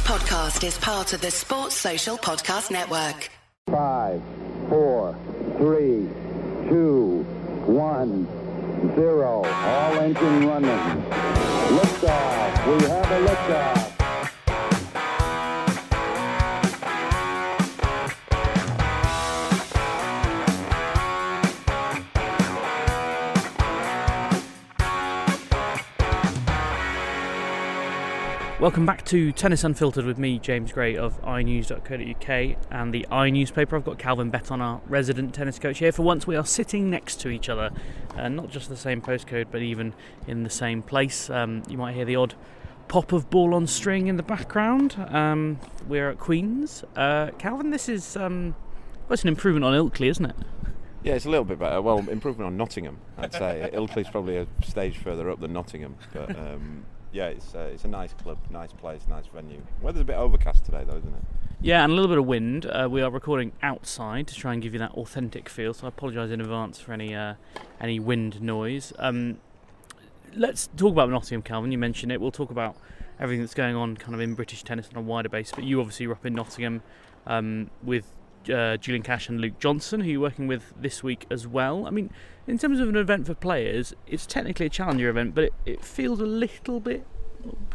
podcast is part of the Sports Social Podcast Network. 5, 4, 3, 2, 1, 0. All engine running. Liftoff. We have a liftoff. Welcome back to Tennis Unfiltered with me, James Gray of inews.co.uk and the iNewspaper. I've got Calvin Betton, our resident tennis coach here. For once we are sitting next to each other, not just the same postcode but even in the same place. You might hear the odd pop of ball on string in the background. We're at Queen's. Calvin, this is it's an improvement on Ilkley, isn't it? Yeah, it's a little bit better. Well, improvement on Nottingham, I'd say. Ilkley's probably a stage further up than Nottingham, but yeah, it's a nice club, nice place, nice venue. Weather's a bit overcast today, though, isn't it? Yeah, and a little bit of wind. We are recording outside to try and give you that authentic feel, so I apologise in advance for any wind noise. Let's talk about Nottingham, Calvin. You mentioned it. We'll talk about everything that's going on kind of in British tennis on a wider base, but you obviously were up in Nottingham with Julian Cash and Luke Johnson, who you're working with this week as well. I mean, in terms of an event for players, it's technically a challenger event, but it feels a little bit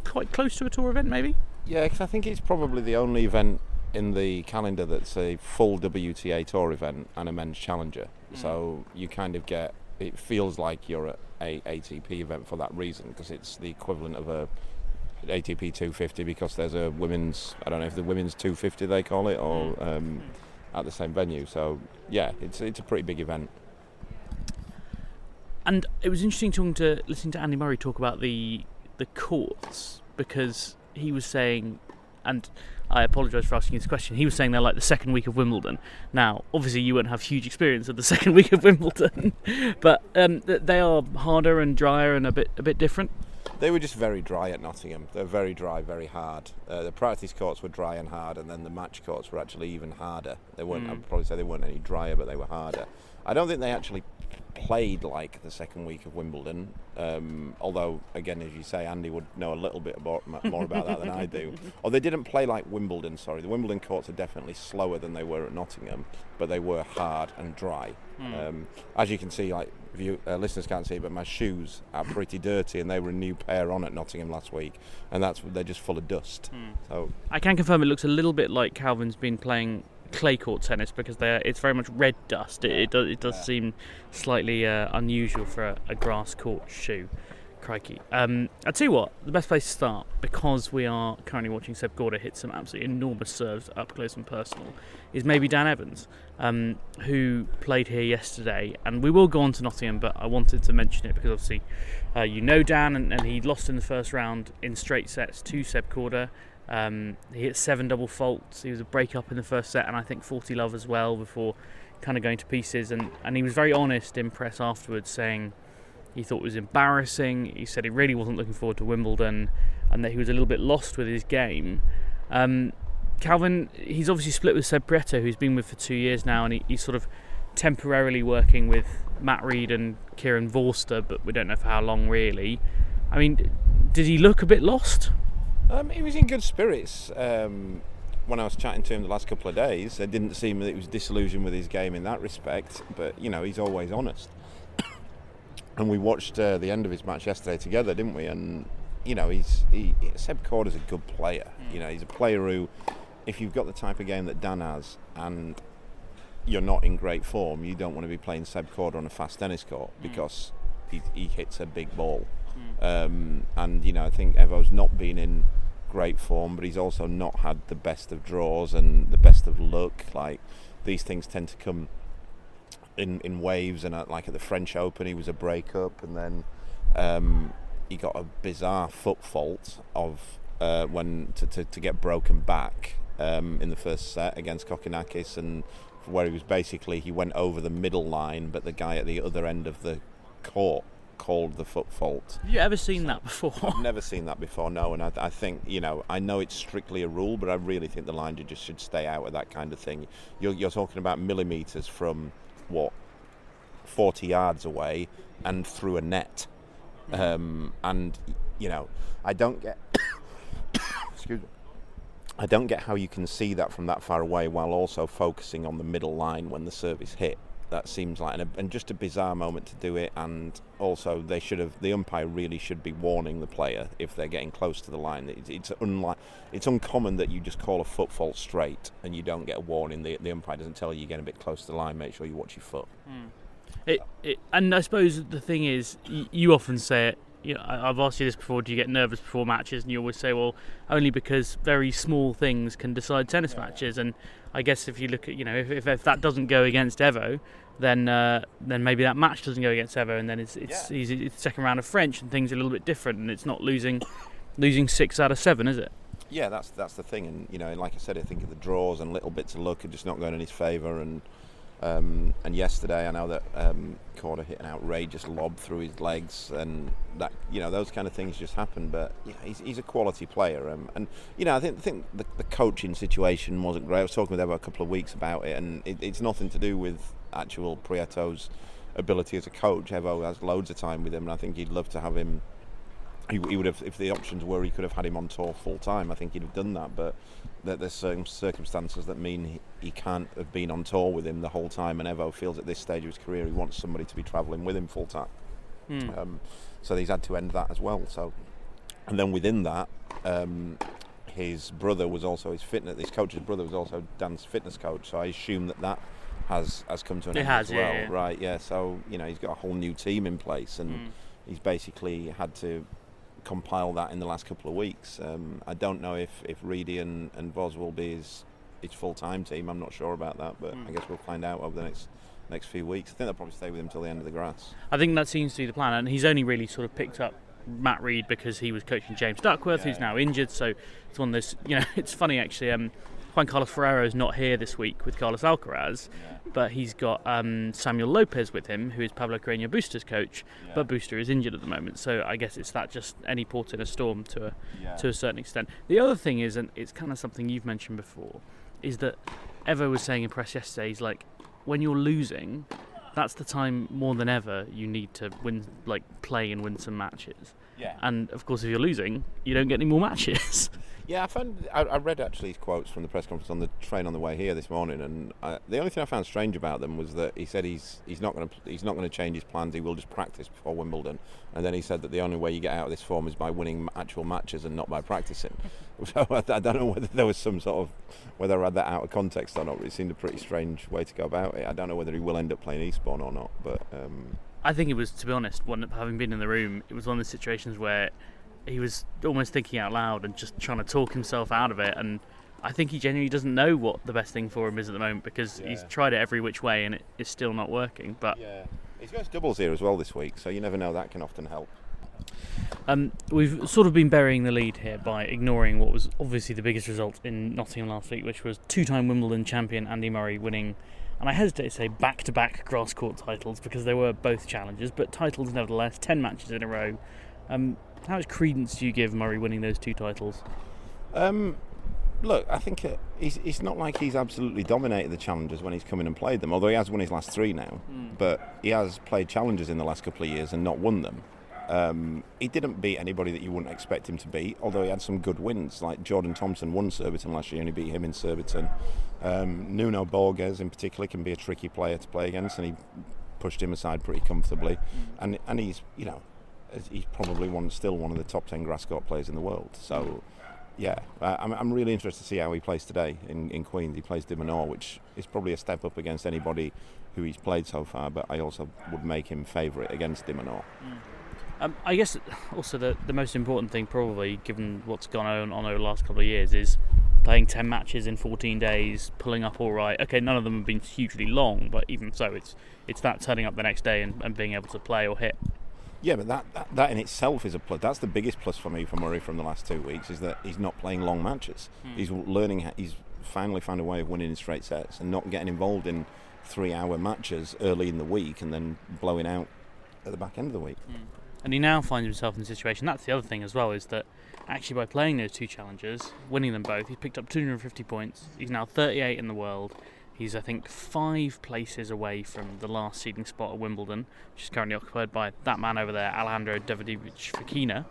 quite close to a tour event, maybe? Yeah, because I think it's probably the only event in the calendar that's a full WTA tour event and a men's challenger. So you kind of get, it feels like you're at a ATP event for that reason, because it's the equivalent of a ATP 250, because there's a women's, I don't know if the women's 250 they call it, or at the same venue. So yeah, it's a pretty big event. And it was interesting listening to Andy Murray talk about the courts, because he was saying, and I apologise for asking this question, he was saying they're like the second week of Wimbledon. Now, obviously you won't have huge experience of the second week of Wimbledon, but they are harder and drier and a bit different. They were just very dry at Nottingham. They're very dry, very hard. The practice courts were dry and hard, and then the match courts were actually even harder. They weren't. I'd probably say they weren't any drier, but they were harder. I don't think they actually played like the second week of Wimbledon. Although, again, as you say, Andy would know a little bit more about that than I do. Or they didn't play like Wimbledon. Sorry, the Wimbledon courts are definitely slower than they were at Nottingham, but they were hard and dry. As you can see, like listeners can't see, but my shoes are pretty dirty, and they were a new pair on at Nottingham last week, and they're just full of dust. So I can confirm it looks a little bit like Calvin's been playing clay court tennis, because it's very much red dust. It does seem slightly unusual for a grass court shoe. Crikey. I'll tell you what, the best place to start, because we are currently watching Seb Korda hit some absolutely enormous serves up close and personal, is maybe Dan Evans, who played here yesterday. And we will go on to Nottingham, but I wanted to mention it because obviously you know Dan, and he lost in the first round in straight sets to Seb Korda. He hit 7 double faults. He was a break-up in the first set, and I think 40 love as well, before kind of going to pieces. And he was very honest in press afterwards, saying he thought it was embarrassing. He said he really wasn't looking forward to Wimbledon, and that he was a little bit lost with his game. Calvin, he's obviously split with Seb Prieto, who's been with for 2 years now, and he's sort of temporarily working with Matt Reed and Kieran Vorster, but we don't know for how long really. I mean, did he look a bit lost? He was in good spirits when I was chatting to him the last couple of days. It didn't seem that he was disillusioned with his game in that respect, but you know, he's always honest. And we watched the end of his match yesterday together, didn't we? And you know, Seb Korda's a good player. You know, he's a player who, if you've got the type of game that Dan has, and you're not in great form, you don't want to be playing Seb Korda on a fast tennis court, because he hits a big ball. And you know, I think Evo's not been in great form, but he's also not had the best of draws and the best of luck. Like, these things tend to come in waves, and like at the French Open he was a breakup, and then he got a bizarre foot fault of when to get broken back in the first set against Kokkinakis, and where he went over the middle line, but the guy at the other end of the court called the foot fault. Have you ever seen that before? I've never seen that before, no, and I think, you know, I know it's strictly a rule, but I really think the line just should stay out of that kind of thing. You're talking about millimetres from, 40 yards away and through a net. And, you know, I don't get... excuse me. I don't get how you can see that from that far away while also focusing on the middle line when the serve is hit. That seems like and just a bizarre moment to do it. And also, the umpire really should be warning the player if they're getting close to the line. It's uncommon that you just call a foot fault straight and you don't get a warning. The umpire doesn't tell you you're getting a bit close to the line. Make sure you watch your foot. And I suppose the thing is, you often say it. You know, I've asked you this before. Do you get nervous before matches? And you always say, well, only because very small things can decide tennis matches. And I guess if you look at, if that doesn't go against Evo, then maybe that match doesn't go against Evo, and then it's second round of French, and things are a little bit different, and it's not losing 6 out of 7, is it? Yeah, that's the thing. And like I said, I think the draws and little bits of luck are just not going in his favour. And yesterday, I know that Korda hit an outrageous lob through his legs, and that those kind of things just happen. But he's a quality player, and I think the coaching situation wasn't great. I was talking with Evo a couple of weeks about it, and it's nothing to do with actual Prieto's ability as a coach. Evo has loads of time with him, and I think he'd love to have him. He would have, if the options were, he could have had him on tour full time. I think he'd have done that, but there's certain circumstances that mean he can't have been on tour with him the whole time. And Evo feels at this stage of his career he wants somebody to be travelling with him full time. So he's had to end that as well. So, and then within that, his brother was also his coach's brother was also Dan's fitness coach. So I assume that has come to an end as well, yeah. Right? Yeah. So he's got a whole new team in place, and he's basically had to compile that in the last couple of weeks. I don't know if Reedy and Voz will be his full-time team. I'm not sure about that, but I guess we'll find out over the next few weeks. I think they'll probably stay with him till the end of the grass. I think that seems to be the plan, and he's only really sort of picked up Matt Reed because he was coaching James Duckworth, who's now injured. So it's one of those. It's funny actually. Juan Carlos Ferrero is not here this week with Carlos Alcaraz, but he's got Samuel Lopez with him, who is Pablo Carreño Booster's coach, but Booster is injured at the moment. So I guess it's that just any port in a storm to a certain extent. The other thing is, and it's kind of something you've mentioned before, is that Evo was saying in press yesterday, he's like, when you're losing, that's the time more than ever you need to win, play and win some matches. Yeah. And of course, if you're losing, you don't get any more matches. Yeah, I read actually his quotes from the press conference on the train on the way here this morning, and the only thing I found strange about them was that he said he's not going to change his plans. He will just practice before Wimbledon, and then he said that the only way you get out of this form is by winning actual matches and not by practicing. So I don't know whether there was some sort of whether I read that out of context or not. But it seemed a pretty strange way to go about it. I don't know whether he will end up playing Eastbourne or not, but I think it was, to be honest, having been in the room, it was one of the situations where he was almost thinking out loud and just trying to talk himself out of it, and I think he genuinely doesn't know what the best thing for him is at the moment, because he's tried it every which way and it is still not working. But he's got doubles here as well this week, so you never know, that can often help. We've sort of been burying the lead here by ignoring what was obviously the biggest result in Nottingham last week, which was two-time Wimbledon champion Andy Murray winning, and I hesitate to say back-to-back grass court titles because they were both challenges, but titles nevertheless, 10 matches in a row. How much credence do you give Murray winning those two titles? Look, I think it's not like he's absolutely dominated the challenges when he's come in and played them, although he has won his last 3 now. But he has played challenges in the last couple of years and not won them. He didn't beat anybody that you wouldn't expect him to beat, although he had some good wins. Like Jordan Thompson won Surbiton last year and he beat him in Surbiton. Nuno Borges in particular can be a tricky player to play against, and he pushed him aside pretty comfortably. And he's, he's probably still one of the top 10 grass court players in the world. So, I'm really interested to see how he plays today in Queens. He plays de Minaur, which is probably a step up against anybody who he's played so far, but I also would make him favourite against de Minaur. I guess also the most important thing, probably, given what's gone on over the last couple of years, is playing 10 matches in 14 days, pulling up all right. Okay, none of them have been hugely long, but even so, it's that turning up the next day and being able to play or hit. Yeah, but that in itself is a plus. That's the biggest plus for me for Murray from the last 2 weeks, is that he's not playing long matches. He's finally found a way of winning in straight sets and not getting involved in 3-hour matches early in the week and then blowing out at the back end of the week. And he now finds himself in a situation, that's the other thing as well, is that actually by playing those two challenges, winning them both, he's picked up 250 points. He's now 38 in the world. He's, I think, 5 places away from the last seeding spot at Wimbledon, which is currently occupied by that man over there, Alejandro Davidovich Fokina.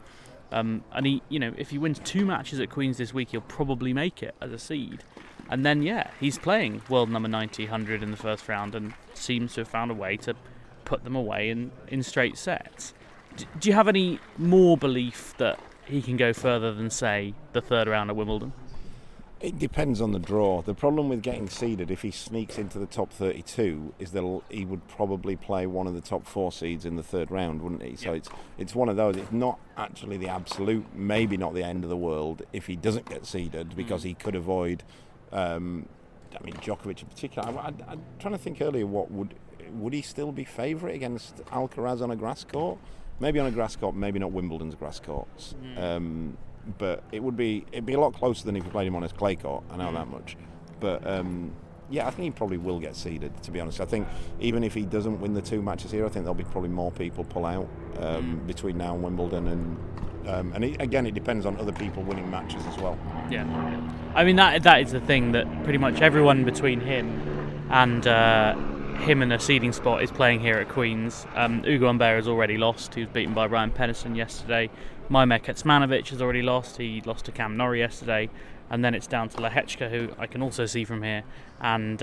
And he, if he wins 2 matches at Queen's this week, he'll probably make it as a seed. And then, he's playing world number 90, 100 in the first round and seems to have found a way to put them away in straight sets. Do you have any more belief that he can go further than, say, the third round at Wimbledon? It depends on the draw. The problem with getting seeded, if he sneaks into the top 32, is that he would probably play one of the top 4 seeds in the third round, wouldn't he? So it's one of those. It's not actually the absolute, maybe not the end of the world if he doesn't get seeded, because he could avoid, Djokovic in particular. I'm trying to think earlier, would he still be favourite against Alcaraz on a grass court? Maybe on a grass court, maybe not Wimbledon's grass courts. But it'd be a lot closer than if you played him on a clay court. I know that much. But I think he probably will get seeded, to be honest. I think even if he doesn't win the 2 matches here, I think there'll be probably more people pull out between now and Wimbledon, and it depends on other people winning matches as well. Yeah, I mean that is the thing, that pretty much everyone between him and a seeding spot is playing here at Queen's. Ugo Humbert has already lost. He was beaten by Ryan Pennison yesterday. Mamer Kecmanovic has already lost. He lost to Cam Norrie yesterday. And then it's down to Lehechka, who I can also see from here, and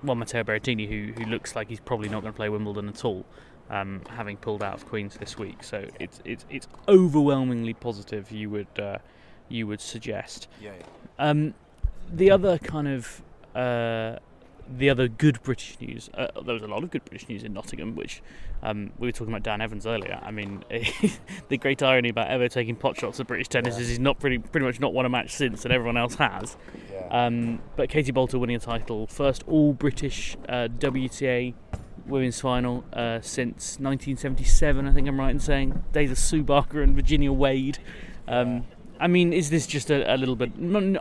Matteo Berrettini, who looks like he's probably not going to play Wimbledon at all, having pulled out of Queen's this week. So it's overwhelmingly positive, you would suggest. Yeah. The other kind of the other good British news, there was a lot of good British news in Nottingham, which we were talking about Dan Evans earlier. I mean, the great irony about Evo taking pot shots at British tennis is he's not pretty much not won a match since, and everyone else has. Yeah. But Katie Boulter winning a title, first all-British WTA women's final since 1977, I think I'm right in saying, days of Sue Barker and Virginia Wade. I mean, is this just a little bit,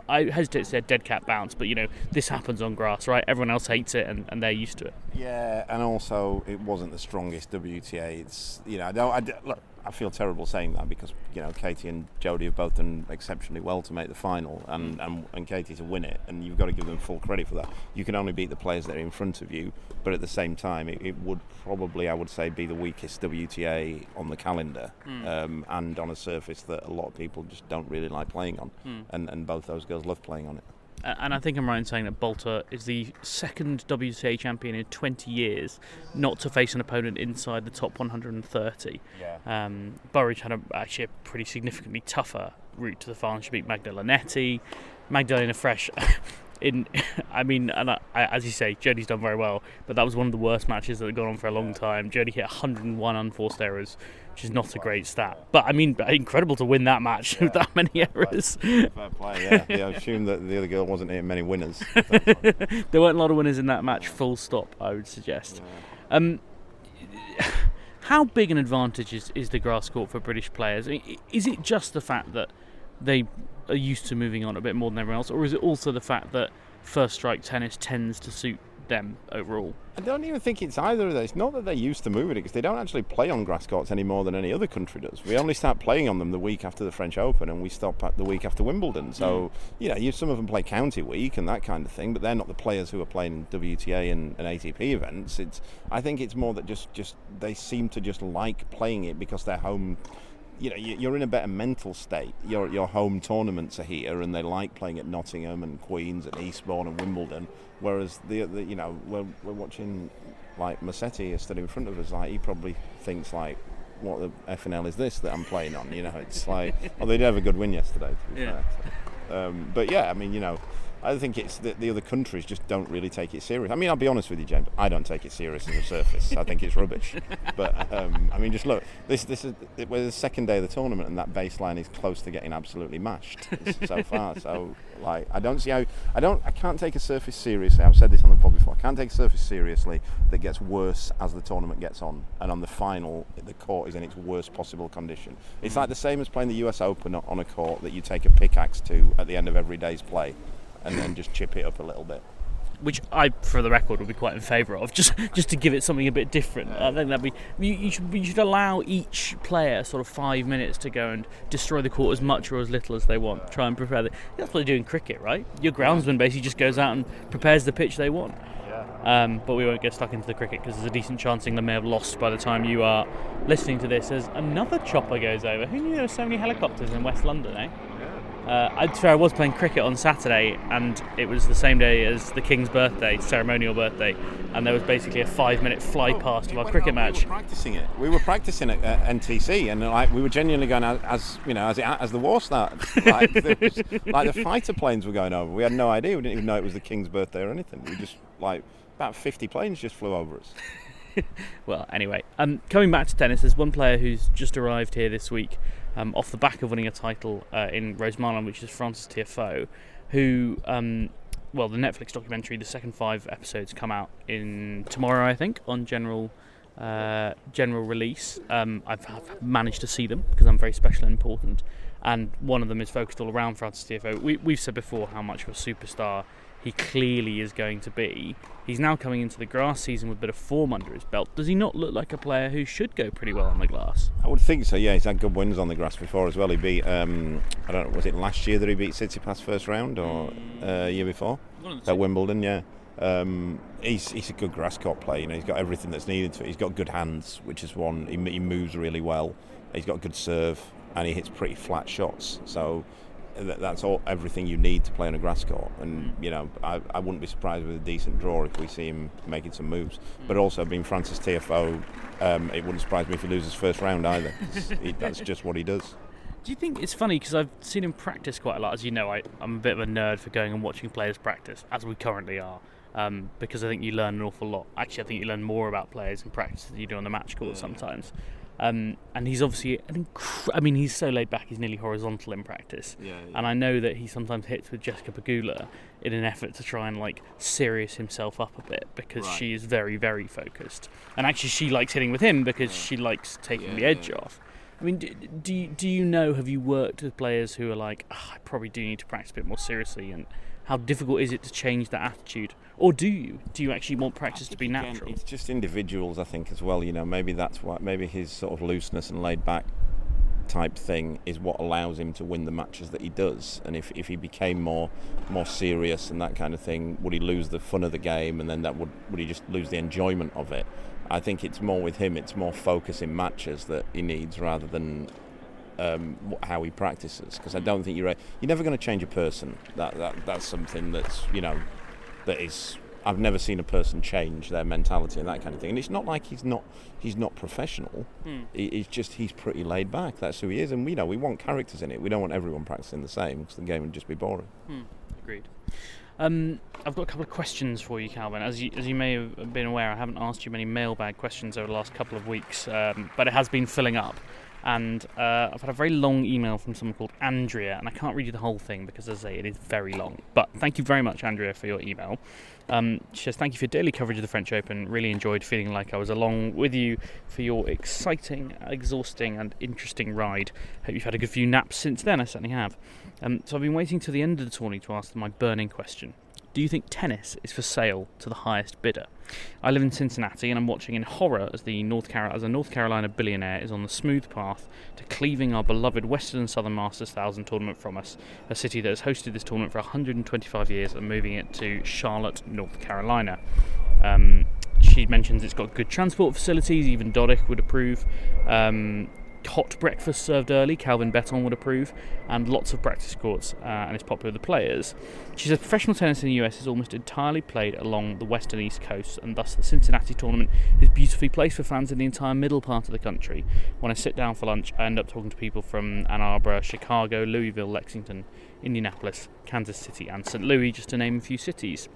I hesitate to say a dead cat bounce, but this happens on grass, right? Everyone else hates it and they're used to it. Yeah, and also it wasn't the strongest WTA. It's, look, I feel terrible saying that, because Katie and Jodie have both done exceptionally well to make the final, and Katie to win it, and you've got to give them full credit for that. You can only beat the players that are in front of you, but at the same time it would probably, I would say, be the weakest WTA on the calendar, and on a surface that a lot of people just don't really like playing on, and both those girls love playing on it. And I think I'm right in saying that Boulter is the second WTA champion in 20 years not to face an opponent inside the top 130. Yeah. Burridge had actually a pretty significantly tougher route to the final. She beat Magdalena Fresh. As you say, Jodie's done very well, but that was one of the worst matches that had gone on for a long time. Jodie hit 101 unforced errors, which is not a great stat. But incredible to win that match with that many errors. Fair play, yeah. I assume that the other girl wasn't hitting many winners. There weren't a lot of winners in that match, full stop, I would suggest. Yeah. How big an advantage is the grass court for British players? I mean, is it just the fact that they are used to moving on a bit more than everyone else, or is it also the fact that first strike tennis tends to suit them overall? I don't even think it's either of those. It's not that they're used to moving it, because they don't actually play on grass courts any more than any other country does. We only start playing on them the week after the French Open, and we stop at the week after Wimbledon. So, some of them play county week and that kind of thing, but they're not the players who are playing WTA and ATP events. I think it's more that just they seem to just like playing it because they're home. You're in a better mental state. Your home tournaments are here, and they like playing at Nottingham and Queen's and Eastbourne and Wimbledon. Whereas we're watching like Musetti is stood in front of us. Like, he probably thinks like, what the FNL is this that I'm playing on? It's like, they did have a good win yesterday, to be fair. But yeah, I think it's that the other countries just don't really take it serious. I'll be honest with you, James. I don't take it serious as a surface. I think it's rubbish. But just look. We're the second day of the tournament, and that baseline is close to getting absolutely mashed so far. So, I don't see how I can't take a surface seriously. I've said this on the pod before. I can't take a surface seriously that gets worse as the tournament gets on, and on the final, the court is in its worst possible condition. It's like the same as playing the US Open on a court that you take a pickaxe to at the end of every day's play, and then just chip it up a little bit. Which I, for the record, would be quite in favour of, just to give it something a bit different. I think that'd be you should allow each player sort of 5 minutes to go and destroy the court as much or as little as they want. Try and prepare it. That's what they do in cricket, right? Your groundsman basically just goes out and prepares the pitch they want. Yeah, But we won't get stuck into the cricket because there's a decent chance England may have lost by the time you are listening to this, as another chopper goes over. Who knew there were so many helicopters in West London, eh? I was playing cricket on Saturday, and it was the same day as the King's birthday, ceremonial birthday, and there was basically a 5-minute fly past of our cricket match. We were practicing at NTC, and we were genuinely going as the war started. The fighter planes were going over. We had no idea. We didn't even know it was the King's birthday or anything. We just about 50 planes just flew over us. Well, anyway, coming back to tennis, there's one player who's just arrived here this week, off the back of winning a title in Rosemarland, which is Frances Tiafoe, who, the Netflix documentary, the second 5 episodes come out tomorrow, I think, on general release. I've managed to see them because I'm very special and important, and one of them is focused all around Frances Tiafoe. We've said before how much of a superstar he clearly is going to be. He's now coming into the grass season with a bit of form under his belt. Does he not look like a player who should go pretty well on the glass? I would think so, yeah. He's had good wins on the grass before as well. He beat, I don't know, was it last year that he beat Tsitsipas first round, or year before? At Wimbledon, yeah. He's a good grass court player. He's got everything that's needed to it. He's got good hands, which is one. He moves really well. He's got a good serve, and he hits pretty flat shots. So that's everything you need to play on a grass court, and I wouldn't be surprised with a decent draw if we see him making some moves. But also, being Frances Tiafoe, it wouldn't surprise me if he loses first round either. That's just what he does. Do you think it's funny, because I've seen him practice quite a lot? As you know, I'm a bit of a nerd for going and watching players practice, as we currently are, because I think you learn an awful lot. Actually, I think you learn more about players in practice than you do on the match court sometimes. And he's obviously he's so laid back, he's nearly horizontal in practice. Yeah. And I know that he sometimes hits with Jessica Pegula in an effort to try and serious himself up a bit, because she is very, very focused. And actually she likes hitting with him because she likes taking the edge off. I mean, do you know, have you worked with players who are like, I probably do need to practice a bit more seriously, and how difficult is it to change that attitude? Or do you actually want practice to be natural? It's just individuals, I think, as well. Maybe that's why. Maybe his sort of looseness and laid back type thing is what allows him to win the matches that he does. And if he became more serious and that kind of thing, would he lose the fun of the game? And then would he just lose the enjoyment of it? I think it's more with him. It's more focus in matches that he needs rather than how he practices. Because I don't think you're never going to change a person. That's something that's that is. I've never seen a person change their mentality and that kind of thing. And it's not like he's not professional. He's pretty laid back. That's who he is. And we want characters in it. We don't want everyone practicing the same, because the game would just be boring. Agreed. I've got a couple of questions for you, Calvin. As you may have been aware, I haven't asked you many mailbag questions over the last couple of weeks, but it has been filling up. And I've had a very long email from someone called Andrea, and I can't read you the whole thing because, as I say, it is very long. But thank you very much, Andrea, for your email. She says, thank you for your daily coverage of the French Open. Really enjoyed feeling like I was along with you for your exciting, exhausting and interesting ride. Hope you've had a good few naps since then. I certainly have. So I've been waiting till the end of the tourney to ask my burning question. Do you think tennis is for sale to the highest bidder? I live in Cincinnati, and I'm watching in horror as a North Carolina billionaire is on the smooth path to cleaving our beloved Western and Southern Masters 1000 tournament from us, a city that has hosted this tournament for 125 years, and moving it to Charlotte, North Carolina. She mentions it's got good transport facilities, even Dodik would approve. Hot breakfast served early, Calvin Betton would approve, and lots of practice courts, and it's popular with the players. She says professional tennis in the US is almost entirely played along the west and east coast, and thus the Cincinnati tournament is beautifully placed for fans in the entire middle part of the country. When I sit down for lunch, I end up talking to people from Ann Arbor, Chicago, Louisville, Lexington, Indianapolis, Kansas City, and St. Louis, just to name a few cities.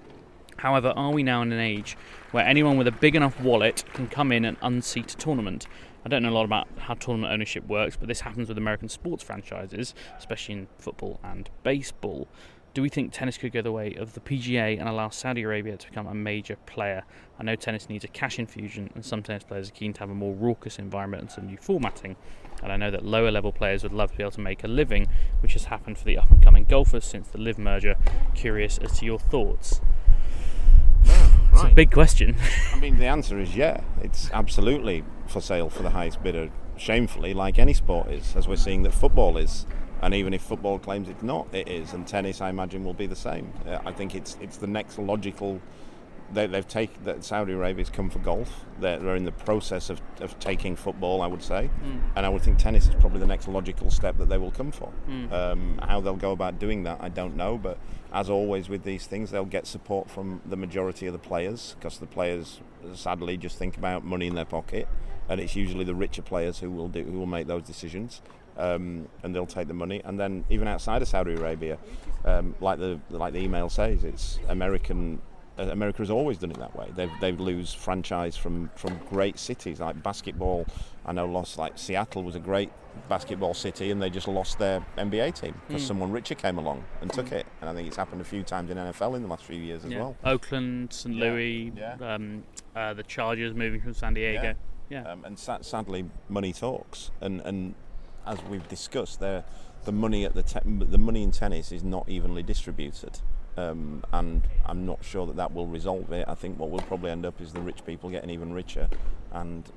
However, are we now in an age where anyone with a big enough wallet can come in and unseat a tournament? I don't know a lot about how tournament ownership works, but this happens with American sports franchises, especially in football and baseball. Do we think tennis could go the way of the PGA and allow Saudi Arabia to become a major player? I know tennis needs a cash infusion, and some tennis players are keen to have a more raucous environment and some new formatting. And I know that lower level players would love to be able to make a living, which has happened for the up and coming golfers since the LIV merger. Curious as to your thoughts. It's a big question. I mean, the answer is yeah. It's absolutely for sale for the highest bidder, shamefully, like any sport is, as we're seeing that football is. And even if football claims it's not, it is. And tennis, I imagine, will be the same. I think it's the next logical they've taken that Saudi Arabia's come for golf. They're in the process of taking football, I would say, and I would think tennis is probably the next logical step that they will come for. How they'll go about doing that, I don't know, but as always with these things, they'll get support from the majority of the players, because the players sadly just think about money in their pocket, and it's usually the richer players who will make those decisions. And they'll take the money, and then even outside of Saudi Arabia, like the email says, it's America has always done it that way. They lose franchise from great cities like basketball. I know lost, like Seattle was a great basketball city, and they just lost their NBA team because someone richer came along and took it. And I think it's happened a few times in NFL in the last few years as well. Oakland, St. Louis, the Chargers moving from San Diego. And sadly, money talks, and as we've discussed, the money in tennis is not evenly distributed, and I'm not sure that will resolve it. I think what will probably end up is the rich people getting even richer, and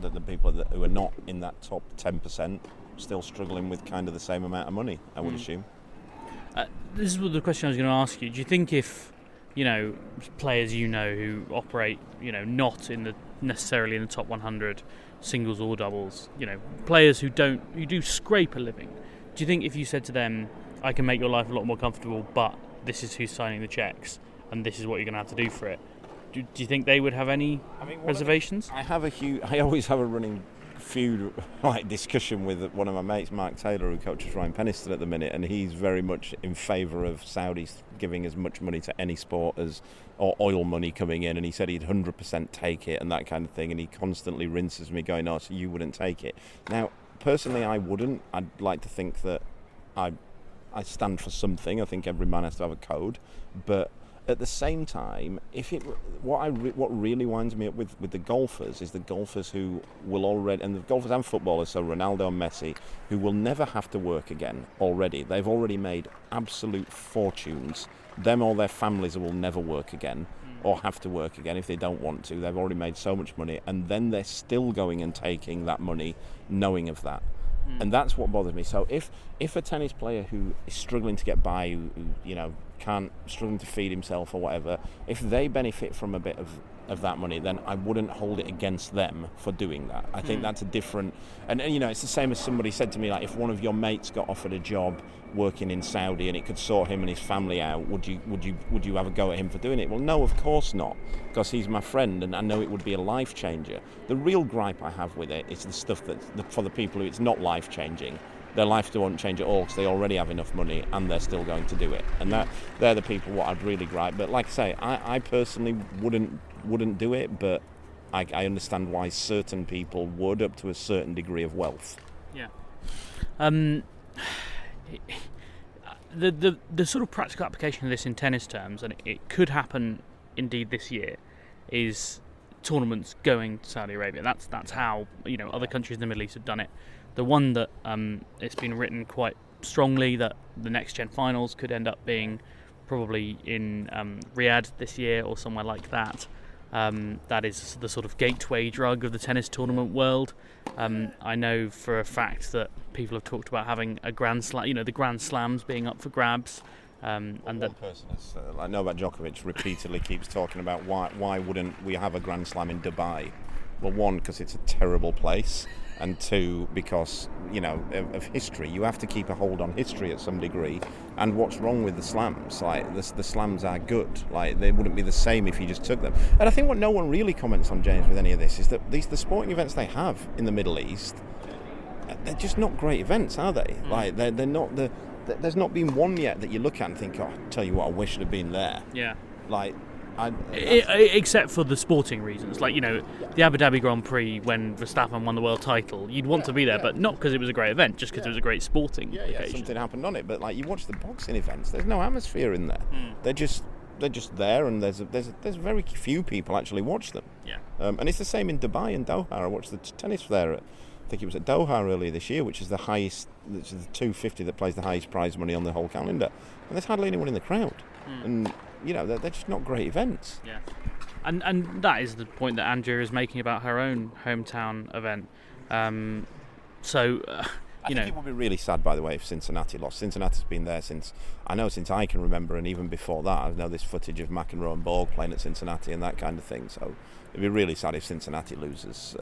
the people who are not in that top 10% still struggling with kind of the same amount of money, I would assume. This is the question I was going to ask you. Do you think if players who operate not necessarily in the top 100 singles or doubles, players who do scrape a living, do you think if you said to them, I can make your life a lot more comfortable, but this is who's signing the checks and this is what you're going to have to do for it, do you think they would have any reservations? I always have a running feud, discussion with one of my mates, Mark Taylor, who coaches Ryan Penniston at the minute, and he's very much in favour of Saudis giving as much money to any sport or oil money coming in, and he said he'd 100% take it and that kind of thing, and he constantly rinses me going, so you wouldn't take it. Now, personally, I wouldn't. I'd like to think that I stand for something. I think every man has to have a code, but at the same time, what really winds me up with the golfers is the golfers who will already, and the golfers and footballers, so Ronaldo and Messi, who will never have to work again already. They've already made absolute fortunes. Them or their families will never work again or have to work again if they don't want to. They've already made so much money, and then they're still going and taking that money knowing of that. And that's what bothers me. So if a tennis player who is struggling to get by, who struggling to feed himself or whatever, if they benefit from a bit of that money, then I wouldn't hold it against them for doing that. I think that's a different, and it's the same as somebody said to me, like, if one of your mates got offered a job working in Saudi and it could sort him and his family out, would you have a go at him for doing it? Well, no, of course not, because he's my friend and I know it would be a life changer. The real gripe I have with it is the stuff that for the people who it's not life changing, their life won't change at all because they already have enough money and they're still going to do it, and they're the people what I'd really gripe. But like I say, I personally wouldn't do it, but I understand why certain people would, up to a certain degree of wealth. The sort of practical application of this in tennis terms, and it could happen indeed this year, is tournaments going to Saudi Arabia. That's how other countries in the Middle East have done it. The one that it's been written quite strongly that the next gen finals could end up being probably in Riyadh this year or somewhere like that. That is the sort of gateway drug of the tennis tournament world. I know for a fact that people have talked about having a Grand Slam, the Grand Slams being up for grabs. And one person I know about Djokovic repeatedly keeps talking about why wouldn't we have a Grand Slam in Dubai? Well, one, because it's a terrible place, and two, because of history. You have to keep a hold on history at some degree. And what's wrong with the slams? Like the slams are good. Like they wouldn't be the same if you just took them. And I think what no one really comments on, James, with any of this is that the sporting events they have in the Middle East, they're just not great events, are they? Like they're not there's not been one yet that you look at and think, oh, I tell you what, I wish it had been there. Yeah. Like. Except for the sporting reasons, like the Abu Dhabi Grand Prix when Verstappen won the world title, you'd want to be there, but not because it was a great event, just because it was a great sporting occasion. Something happened on it. But like you watch the boxing events, there's no atmosphere in there. They're just there, and there's very few people actually watch them. And it's the same in Dubai and Doha. I watched the tennis there I think it was at Doha earlier this year, which is the highest, which is the 250 that plays the highest prize money on the whole calendar, and there's hardly anyone in the crowd. And they're just not great events. Yeah, and that is the point that Andrea is making about her own hometown event. So I think it would be really sad, by the way, if Cincinnati lost. Cincinnati's been there since I can remember, and even before that. I know this footage of McEnroe and Borg playing at Cincinnati and that kind of thing. So it'd be really sad if Cincinnati loses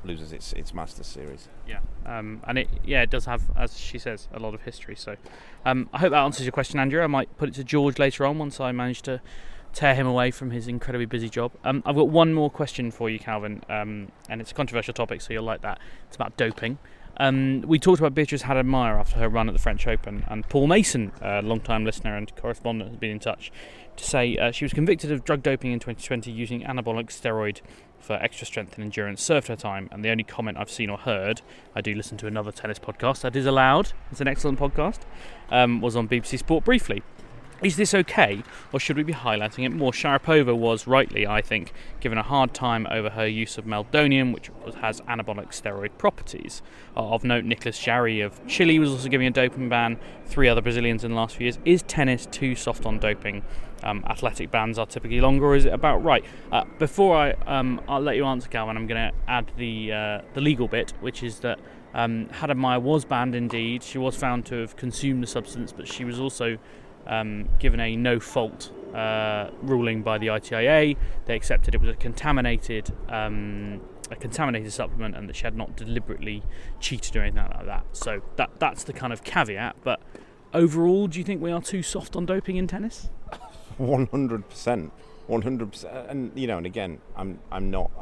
its Masters series. Yeah, and it does have, as she says, a lot of history. So I hope that answers your question, Andrew. I might put it to George later on once I manage to tear him away from his incredibly busy job. I've got one more question for you, Calvin, and it's a controversial topic, so you'll like that. It's about doping. We talked about Beatrice Haddad-Maia after her run at the French Open, and Paul Mason, a long-time listener and correspondent, has been in touch to say she was convicted of drug doping in 2020 using anabolic steroid for extra strength and endurance, served her time, and the only comment I've seen or heard, I do listen to another tennis podcast that is allowed, it's an excellent podcast, was on BBC Sport Briefly. Is this okay, or should we be highlighting it more? Sharapova was, rightly, I think, given a hard time over her use of meldonium, which has anabolic steroid properties. Of note, Nicolas Jarry of Chile was also giving a doping ban, 3 other Brazilians in the last few years. Is tennis too soft on doping? Athletic bans are typically longer, or is it about right? Before I'll let you answer, Calvin, I'm going to add the legal bit, which is that Haddad-Maia was banned indeed. She was found to have consumed the substance, but she was also given a no-fault ruling by the ITIA. They accepted it was a contaminated supplement and that she had not deliberately cheated or anything like that. So that's the kind of caveat. But overall, do you think we are too soft on doping in tennis? 100%. 100%. And and again, I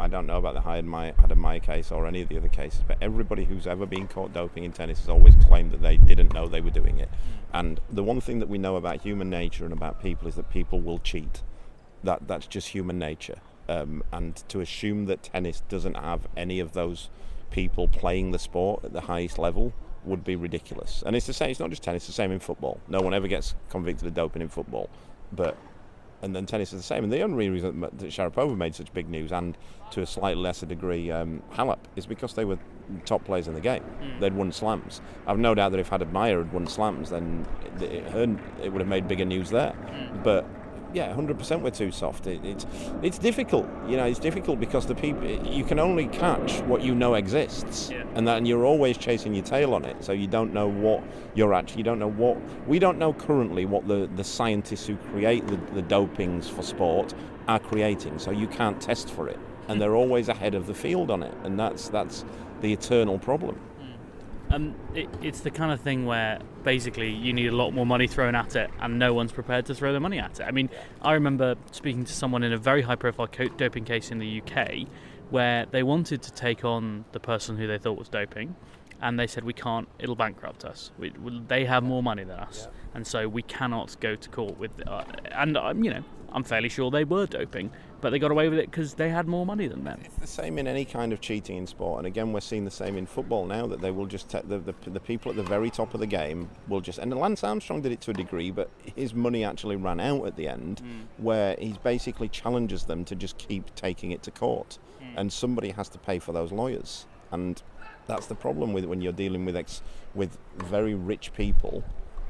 don't know about the Haddad-Maia case or any of the other cases, but everybody who's ever been caught doping in tennis has always claimed that they didn't know they were doing it. And the one thing that we know about human nature and about people is that people will cheat. That's just human nature. And to assume that tennis doesn't have any of those people playing the sport at the highest level would be ridiculous. And it's the same. It's not just tennis. It's the same in football. No one ever gets convicted of doping in football, and then tennis is the same. And the only reason that Sharapova made such big news, and to a slightly lesser degree Halep, is because they were top players in the game. They'd won slams. I've no doubt that if Haddad-Maia had won slams, then it would have made bigger news there. But yeah, 100% we're too soft. It's difficult. It's difficult because the people, you can only catch what you know exists, and you're always chasing your tail on it. So you don't know what we don't know currently what the scientists who create the dopings for sport are creating. So you can't test for it, and they're always ahead of the field on it, and that's the eternal problem. It's the kind of thing where basically you need a lot more money thrown at it and no one's prepared to throw the money at it. I mean, I remember speaking to someone in a very high-profile doping case in the UK where they wanted to take on the person who they thought was doping, and they said, we can't, it'll bankrupt us. They have more money than us, and so we cannot go to court with... I'm fairly sure they were doping, but they got away with it because they had more money than them. It's the same in any kind of cheating in sport, and again we're seeing the same in football now, that they will just take the people at the very top of the game will just... And Lance Armstrong did it to a degree, but his money actually ran out at the end, where he basically challenges them to just keep taking it to court, and somebody has to pay for those lawyers. And that's the problem with when you're dealing with very rich people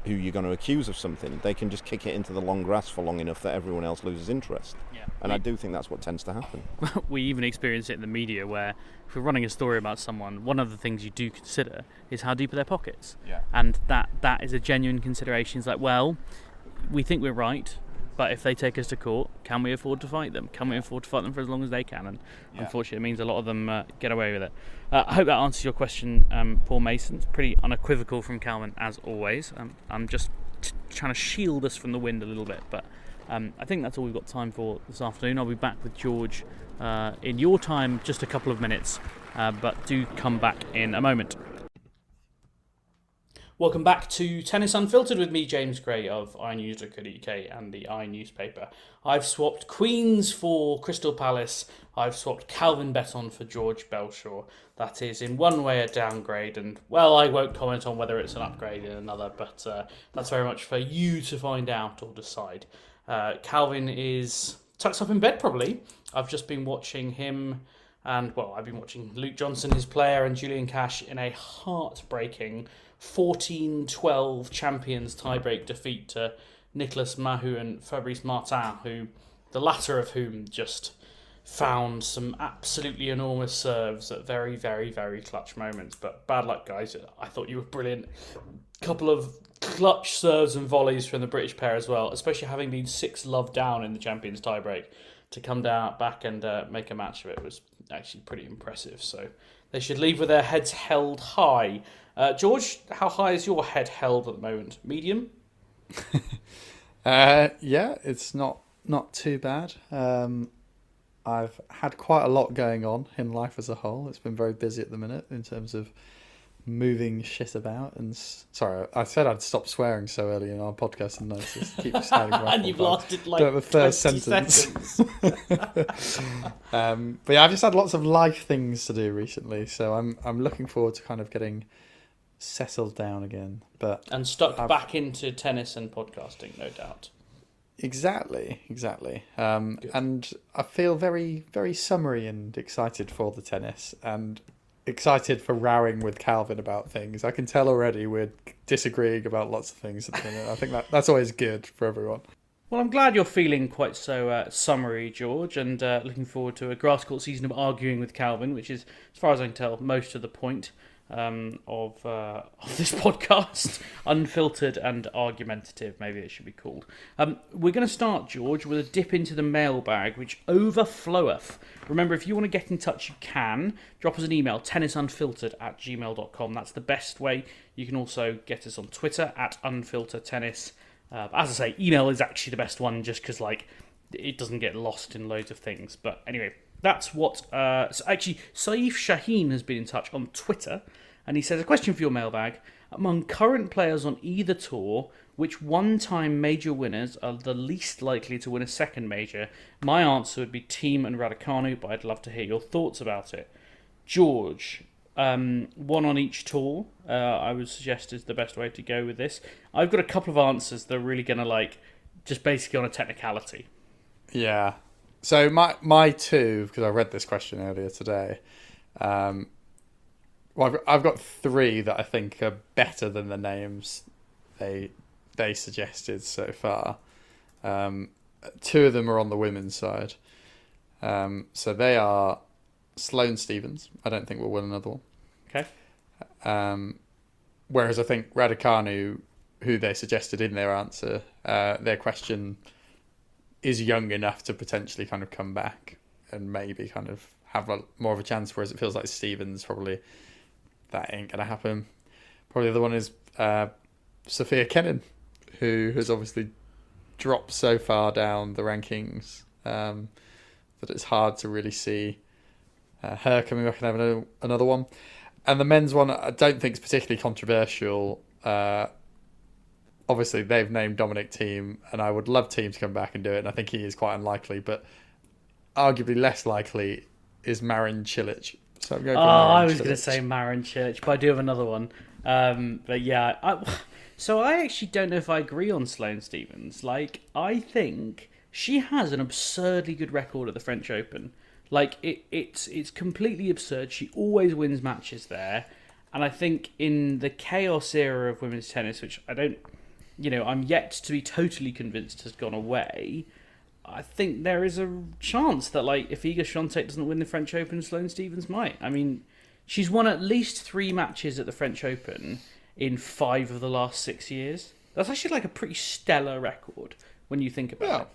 who you're going to accuse of something. They can just kick it into the long grass for long enough that everyone else loses interest. And I do think that's what tends to happen. We even experience it in the media, where if we're running a story about someone, one of the things you do consider is how deep are their pockets. And that is a genuine consideration. It's like, well, we think we're right, but if they take us to court, can we afford to fight them? Can we afford to fight them for as long as they can? And unfortunately, it means a lot of them get away with it. I hope that answers your question, Paul Mason. It's pretty unequivocal from Calvin, as always. I'm just trying to shield us from the wind a little bit, but I think that's all we've got time for this afternoon. I'll be back with George in your time, just a couple of minutes, but do come back in a moment. Welcome back to Tennis Unfiltered with me, James Gray of iNews.co.uk and the iNewspaper. I've swapped Queens for Crystal Palace. I've swapped Calvin Betton for George Bellshaw. That is in one way a downgrade, and well, I won't comment on whether it's an upgrade in another, but that's very much for you to find out or decide. Calvin is tucked up in bed probably. I've just been watching him, and well, I've been watching Luke Johnson, his player, and Julian Cash in a heartbreaking 14-12 champions tiebreak defeat to Nicolas Mahut and Fabrice Martin, who the latter of whom just found some absolutely enormous serves at very, very, very clutch moments. But bad luck, guys. I thought you were brilliant. Couple of clutch serves and volleys from the British pair as well, especially having been 6-love down in the Champions tiebreak. To come down back and make a match of it was actually pretty impressive. So they should leave with their heads held high. George, how high is your head held at the moment? Medium? Yeah, it's not too bad. I've had quite a lot going on in life as a whole. It's been very busy at the minute in terms of moving shit about. And sorry, I said I'd stop swearing so early in our podcast, and it just keeps sounding right. And you've lasted like the first sentence. But yeah, I've just had lots of life things to do recently, so I'm looking forward to kind of getting settled down again. And stuck back into tennis and podcasting, no doubt. Exactly. And I feel very, very summery and excited for the tennis, and excited for rowing with Calvin about things. I can tell already we're disagreeing about lots of things at the minute. I think that's always good for everyone. Well, I'm glad you're feeling quite so summery, George, and looking forward to a grass court season of arguing with Calvin, which is, as far as I can tell, most of the point of this podcast. Unfiltered and argumentative, maybe it should be called. We're going to start, George, with a dip into the mailbag, which overfloweth. Remember, if you want to get in touch, you can. Drop us an email, tennisunfiltered@gmail.com. That's the best way. You can also get us on Twitter, @unfiltertennis. As I say, email is actually the best one, just because it doesn't get lost in loads of things. But anyway, that's what... So actually, Saif Shaheen has been in touch on Twitter, and he says, a question for your mailbag. Among current players on either tour, which one-time major winners are the least likely to win a second major? My answer would be Thiem and Raducanu, but I'd love to hear your thoughts about it. George, one on each tour, I would suggest is the best way to go with this. I've got a couple of answers that are really going to just basically on a technicality. Yeah. So my two, because I read this question earlier today, I've got three that I think are better than the names they suggested so far. Two of them are on the women's side. So they are Sloane Stephens. I don't think we'll win another one. Okay. Whereas I think Raducanu, who they suggested in their answer, their question is young enough to potentially kind of come back and maybe kind of have more of a chance, whereas it feels like Stephens probably that ain't going to happen. Probably the other one is Sophia Kenin, who has obviously dropped so far down the rankings that it's hard to really see her coming back and having another one. And the men's one I don't think is particularly controversial. Obviously, they've named Dominic Thiem, and I would love Thiem to come back and do it, and I think he is quite unlikely, but arguably less likely is Marin Cilic. So I'm going for Marin I was Cilic. going to say Marin Cilic, but I do have another one. But yeah, so I actually don't know if I agree on Sloane Stephens. I think she has an absurdly good record at the French Open. It's completely absurd. She always wins matches there. And I think in the chaos era of women's tennis, which I'm yet to be totally convinced has gone away, I think there is a chance that if Iga Świątek doesn't win the French Open, Sloane Stephens might. I mean, she's won at least 3 matches at the French Open in 5 of the last 6 years. That's actually a pretty stellar record when you think about it.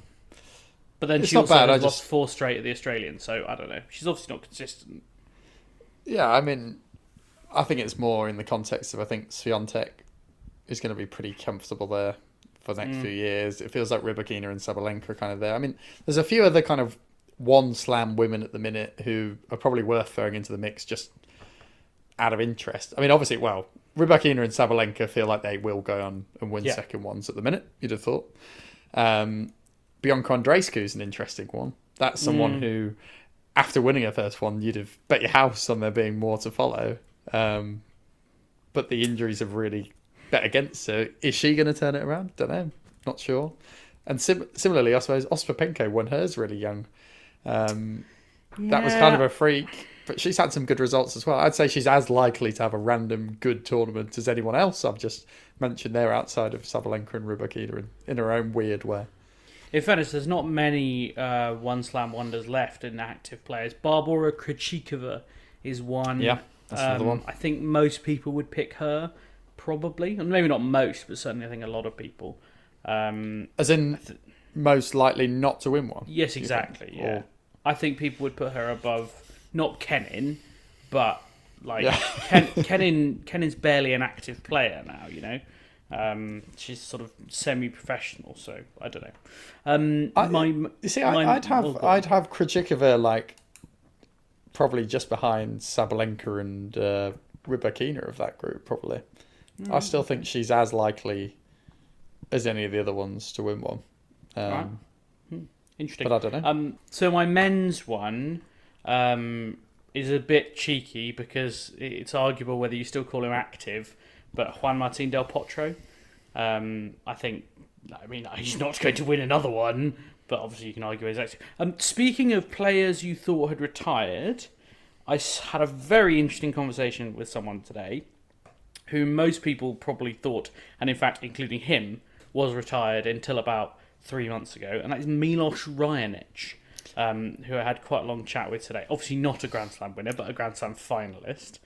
But then she also has lost 4 straight at the Australian, so I don't know. She's obviously not consistent. Yeah, I mean, I think it's more in the context of I think Świątek is going to be pretty comfortable there for the next few years. It feels like Rybakina and Sabalenka are kind of there. I mean, there's a few other kind of one-slam women at the minute who are probably worth throwing into the mix just out of interest. I mean, obviously, Rybakina and Sabalenka feel like they will go on and win second ones at the minute, you'd have thought. Bianca Andreescu is an interesting one. That's someone who, after winning her first one, you'd have bet your house on there being more to follow. But the injuries have really bet against her. Is she going to turn it around? Don't know. Not sure. And similarly, I suppose Ostapenko won hers really young. That was kind of a freak, but she's had some good results as well. I'd say she's as likely to have a random good tournament as anyone else I've just mentioned there outside of Sabalenka and Rybakina in her own weird way. In fairness, there's not many one slam wonders left in active players. Barbora Krejcikova is one. Yeah, that's another one. I think most people would pick her, probably. And maybe not most, but certainly I think a lot of people. As in, most likely not to win one? Yes, exactly, yeah. Or... I think people would put her above, not Kenin, but Kenin's barely an active player now, you know. She's sort of semi-professional, so I don't know. I'd have Krejcikova like probably just behind Sabalenka and Rybakina of that group. Probably, I still think she's as likely as any of the other ones to win one. Right. Interesting, but I don't know. So my men's one is a bit cheeky because it's arguable whether you still call him active. But Juan Martín del Potro, he's not going to win another one, but obviously you can argue he's active. Speaking of players you thought had retired, I had a very interesting conversation with someone today who most people probably thought, and in fact including him, was retired until about 3 months ago, and that is Milos Raonic, who I had quite a long chat with today. Obviously not a Grand Slam winner, but a Grand Slam finalist.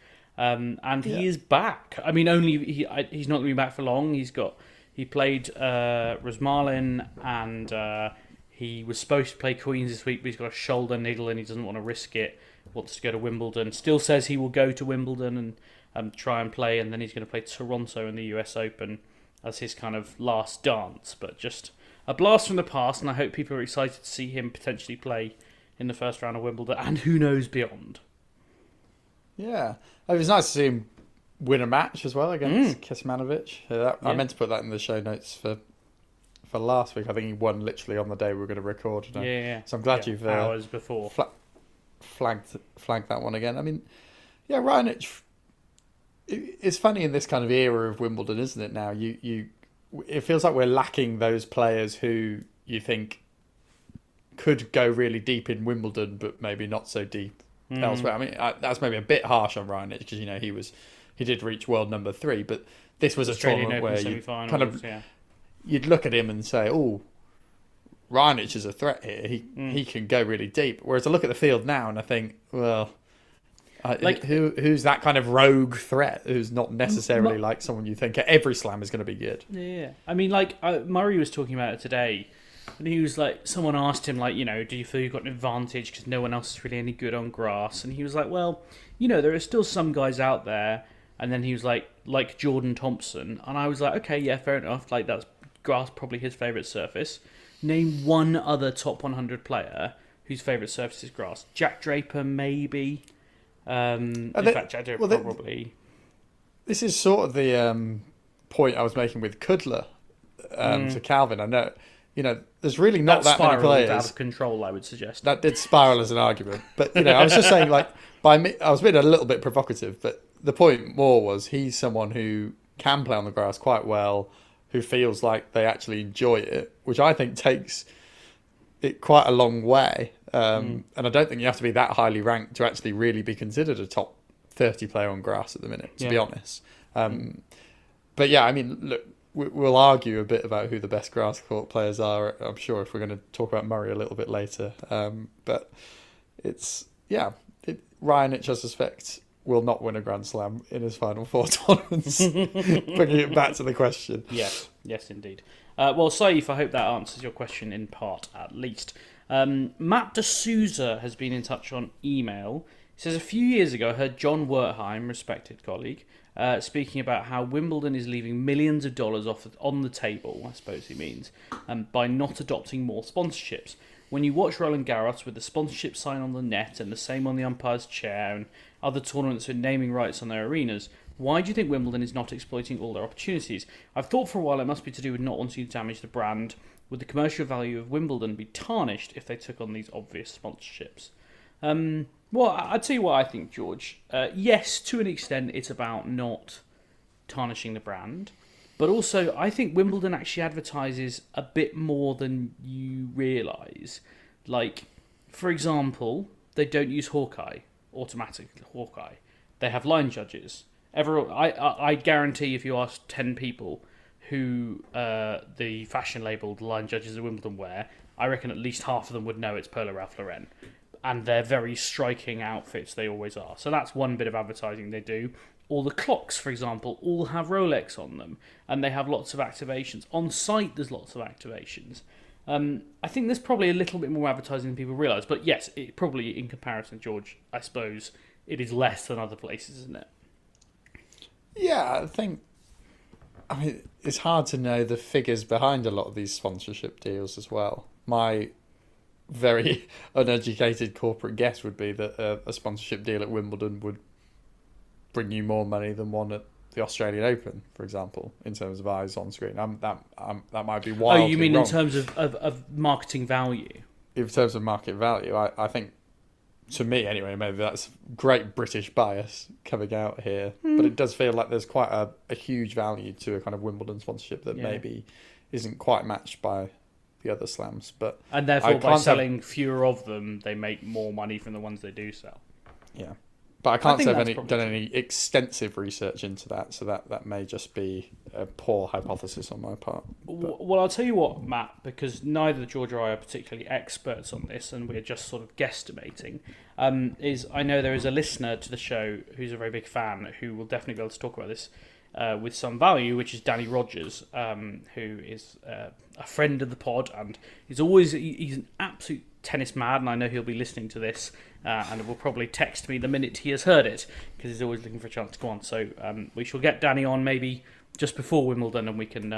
He is back. I mean, he's not going to be back for long. He played Rosmalen, and he was supposed to play Queens this week, but he's got a shoulder niggle and he doesn't want to risk it. Wants to go to Wimbledon. Still says he will go to Wimbledon and try and play, and then he's going to play Toronto in the US Open as his kind of last dance. But just a blast from the past, and I hope people are excited to see him potentially play in the first round of Wimbledon, and who knows beyond. Yeah, it was nice to see him win a match as well against Kecmanovic. I meant to put that in the show notes for last week. I think he won literally on the day we were going to record. So I'm glad you've hours before flagged that one again. I mean, yeah, Raonic. It's funny in this kind of era of Wimbledon, isn't it? Now it feels like we're lacking those players who you think could go really deep in Wimbledon, but maybe not so deep elsewhere. I mean, that's maybe a bit harsh on Raonic because he did reach world number 3, but this was a tournament where you kind of you'd look at him and say, "Oh, Raonic is a threat here. He can go really deep." Whereas I look at the field now and I think, well, who's that kind of rogue threat who's not necessarily like someone you think at every slam is going to be good? Yeah, I mean, Murray was talking about it today. And he was like, someone asked him, like, do you feel you've got an advantage because no one else is really any good on grass? And he was like, well, there are still some guys out there. And then he was like Jordan Thompson. And I was like, okay, yeah, fair enough. Like, that's grass probably his favourite surface. Name one other top 100 player whose favourite surface is grass. Jack Draper, maybe. In fact, Jack Draper probably. This is sort of the point I was making with Kudla to Calvin. I know. There's really not that many players out of control, I would suggest. That did spiral as an argument. But, I was just saying, I was being a little bit provocative, but the point more was he's someone who can play on the grass quite well, who feels like they actually enjoy it, which I think takes it quite a long way. And I don't think you have to be that highly ranked to actually really be considered a top 30 player on grass at the minute, to be honest. But yeah, I mean, look, we'll argue a bit about who the best grass court players are, I'm sure, if we're going to talk about Murray a little bit later. But Raonic, I suspect, will not win a Grand Slam in his final 4 tournaments. Bringing it back to the question. Yes, indeed. Well, Saif, I hope that answers your question in part, at least. Matt D'Souza has been in touch on email. He says, a few years ago, I heard John Wertheim, respected colleague, speaking about how Wimbledon is leaving millions of dollars on the table, I suppose he means, by not adopting more sponsorships. When you watch Roland Garros with the sponsorship sign on the net and the same on the umpire's chair and other tournaments with naming rights on their arenas, why do you think Wimbledon is not exploiting all their opportunities? I've thought for a while it must be to do with not wanting to damage the brand. Would the commercial value of Wimbledon be tarnished if they took on these obvious sponsorships? Well, I'll tell you what I think, George. Yes, to an extent, it's about not tarnishing the brand. But also, I think Wimbledon actually advertises a bit more than you realise. Like, for example, they don't use Hawkeye, automatically Hawkeye. They have line judges. I guarantee if you ask 10 people who the fashion labelled line judges at Wimbledon wear, I reckon at least half of them would know it's Polo Ralph Lauren. And they're very striking outfits, they always are. So that's one bit of advertising they do. All the clocks, for example, all have Rolex on them, and they have lots of activations. On site, there's lots of activations. I think there's probably a little bit more advertising than people realise, but yes, it probably, in comparison, George, I suppose, it is less than other places, isn't it? Yeah, I mean, it's hard to know the figures behind a lot of these sponsorship deals as well. My very uneducated corporate guess would be that a sponsorship deal at Wimbledon would bring you more money than one at the Australian Open, for example, in terms of eyes on screen. That might be wildly Oh, you mean wrong. in terms of marketing value? In terms of market value, I think, to me anyway, maybe that's great British bias coming out here. But it does feel like there's quite a huge value to a kind of Wimbledon sponsorship that maybe isn't quite matched by the other slams. And therefore, by selling fewer of them, they make more money from the ones they do sell. Yeah. But I can't say I've done true. any extensive research into that, so that may just be a poor hypothesis on my part. Well, I'll tell you what, Matt, because neither George or I are particularly experts on this, and we're just sort of guesstimating, is I know there is a listener to the show who's a very big fan who will definitely be able to talk about this with some value, which is Danny Rogers, who is a friend of the pod, and he's an absolute tennis mad, and I know he'll be listening to this and will probably text me the minute he has heard it, because he's always looking for a chance to go on. So we shall get Danny on maybe just before Wimbledon, and we can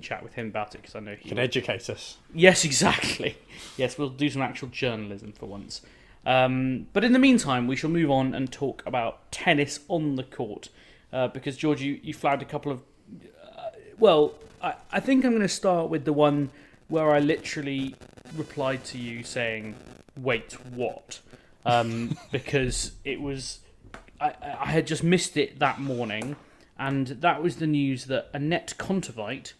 chat with him about it, because I know he can educate us. Yes, exactly. Yes, we'll do some actual journalism for once. But in the meantime, we shall move on and talk about tennis on the court, because George, you flagged a couple of. I think I'm going to start with the one where I literally replied to you saying, "Wait, what?" Because it was, I had just missed it that morning, and that was the news that Annette Kontaveit,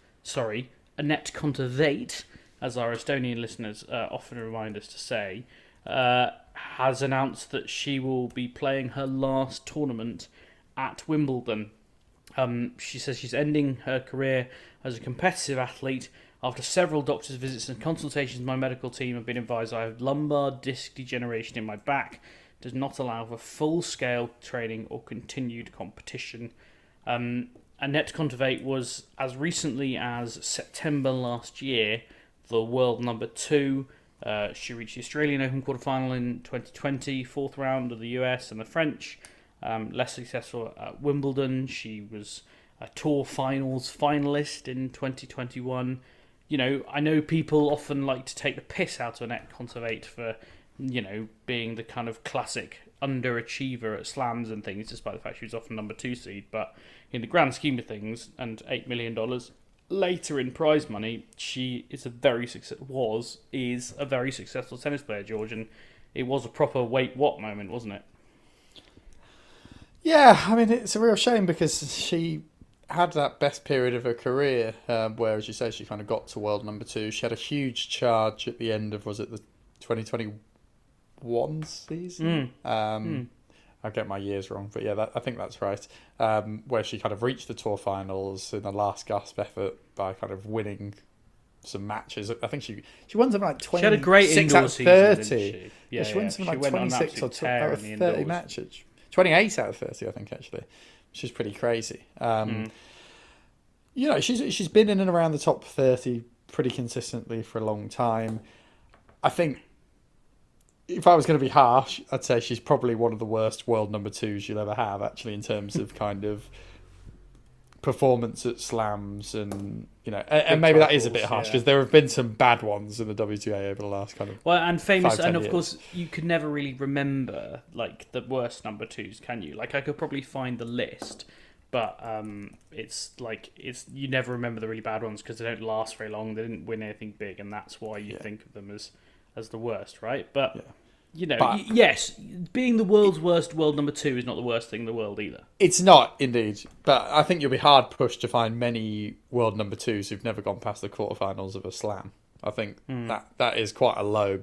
as our Estonian listeners often remind us to say, has announced that she will be playing her last tournament at Wimbledon. She says she's ending her career as a competitive athlete. After several doctor's visits and consultations, my medical team have been advised I have lumbar disc degeneration in my back. Does not allow for full-scale training or continued competition. Annette Kontaveit was, as recently as September last year, the world number 2. She reached the Australian Open quarterfinal in 2020, fourth round of the US and the French. Less successful at Wimbledon. She was a Tour Finals finalist in 2021. You know, I know people often like to take the piss out of Annette Kontaveit for, being the kind of classic underachiever at slams and things, despite the fact she was often number 2 seed. But in the grand scheme of things, and $8 million later in prize money, she is a very successful tennis player, George, and it was a proper wait what moment, wasn't it? Yeah, I mean, it's a real shame because she had that best period of her career where, as you say, she kind of got to world number 2. She had a huge charge at the end of, was it the 2021 season? I get my years wrong, but yeah, I think that's right. Where she kind of reached the Tour Finals in the last gasp effort by kind of winning some matches. I think she won something like 26 she had a great out of 30. Season, didn't she? Yeah, she won something like 26 or 30 indoors. matches. 28 out of 30, I think, actually, which is pretty crazy. She's been in and around the top 30 pretty consistently for a long time. I think if I was going to be harsh, I'd say she's probably one of the worst world number 2s you'll ever have, actually, in terms of kind of performance at slams and maybe that is a bit harsh because there have been some bad ones in the WTA over the last kind of and famous 5-10 and of years. Course you could never really remember like the worst number 2s, can you? Like I could probably find the list, but it's you never remember the really bad ones because they don't last very long, they didn't win anything big, and that's why you think of them as the worst, right? But yes, being the world's worst world number 2 is not the worst thing in the world either. It's not, indeed. But I think you'll be hard pushed to find many world number 2s who've never gone past the quarterfinals of a slam. I think that is quite a low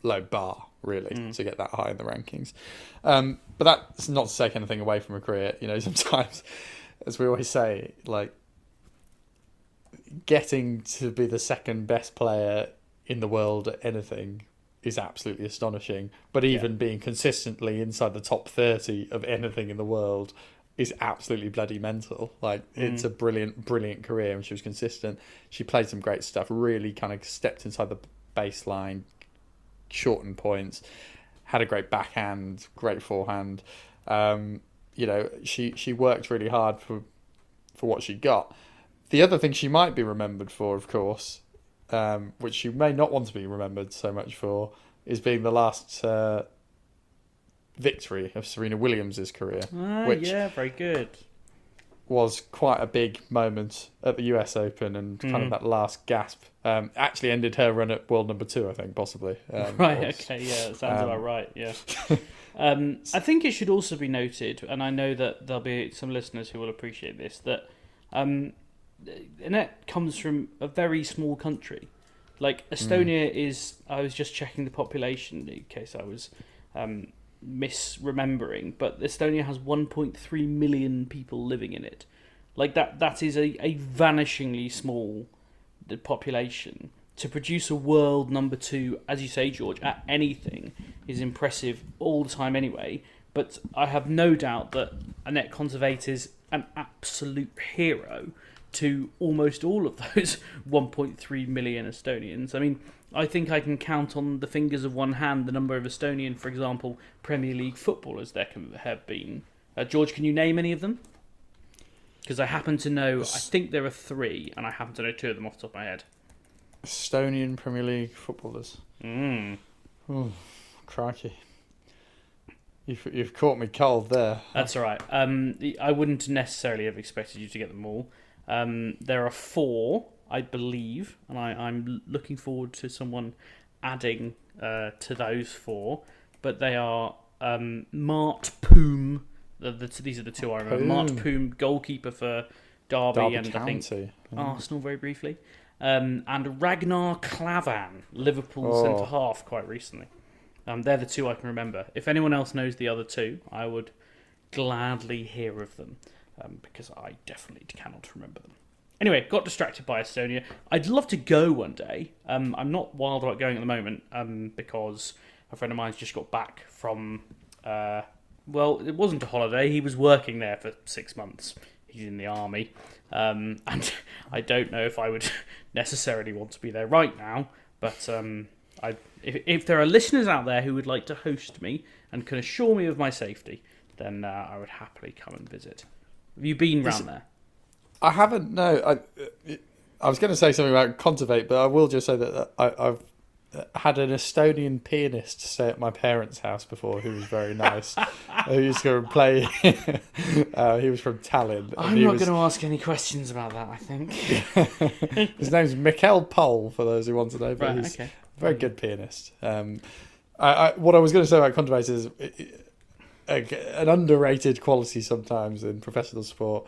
bar, really, to get that high in the rankings. But that's not to take anything away from a career. Sometimes, as we always say, like, getting to be the second best player in the world at anything is absolutely astonishing. But even being consistently inside the top 30 of anything in the world is absolutely bloody mental. Like, it's a brilliant, brilliant career, and she was consistent. She played some great stuff, really kind of stepped inside the baseline, shortened points, had a great backhand, great forehand. She worked really hard for what she got. The other thing she might be remembered for, of course, which she may not want to be remembered so much for, is being the last victory of Serena Williams' career. Which very good. was quite a big moment at the US Open, and kind of that last gasp. Actually ended her run at world number 2, I think, possibly. That sounds about right, yeah. I think it should also be noted, and I know that there'll be some listeners who will appreciate this, that Annette comes from a very small country. Like, Estonia is... I was just checking the population in case I was misremembering, but Estonia has 1.3 million people living in it. Like, that is a vanishingly small population. To produce a world number 2, as you say, George, at anything is impressive all the time anyway. But I have no doubt that Annette Kontaveit is an absolute hero to almost all of those 1.3 million Estonians. I mean, I think I can count on the fingers of one hand the number of Estonian, for example, Premier League footballers there have been. George, can you name any of them? Because I happen to know, I think there are 3, and I happen to know 2 of them off the top of my head. Estonian Premier League footballers. Oh, crikey. You've caught me cold there. That's all right. I wouldn't necessarily have expected you to get them all. There are 4, I believe, and I'm looking forward to someone adding to those 4. But they are Mart Poom. These are the 2 I remember. Mart Poom, goalkeeper for Derby and County. I think Arsenal very briefly. And Ragnar Klavan, Liverpool centre-half, quite recently. They're the 2 I can remember. If anyone else knows the other 2, I would gladly hear of them, because I definitely cannot remember them. Anyway, got distracted by Estonia. I'd love to go one day. I'm not wild about going at the moment, because a friend of mine's just got back from... it wasn't a holiday. He was working there for 6 months. He's in the army. And I don't know if I would necessarily want to be there right now, but if there are listeners out there who would like to host me and can assure me of my safety, then I would happily come and visit. Have you been round there? I haven't, no. I was going to say something about Kontaveit, but I will just say that I've had an Estonian pianist stay at my parents' house before, who was very nice. Who used to go and play. He was from Tallinn. I'm not going to ask any questions about that, I think. His name's Mikkel Pol, for those who want to know. But Right, he's okay. a very good pianist. What I was going to say about Kontaveit is an underrated quality sometimes in professional sport.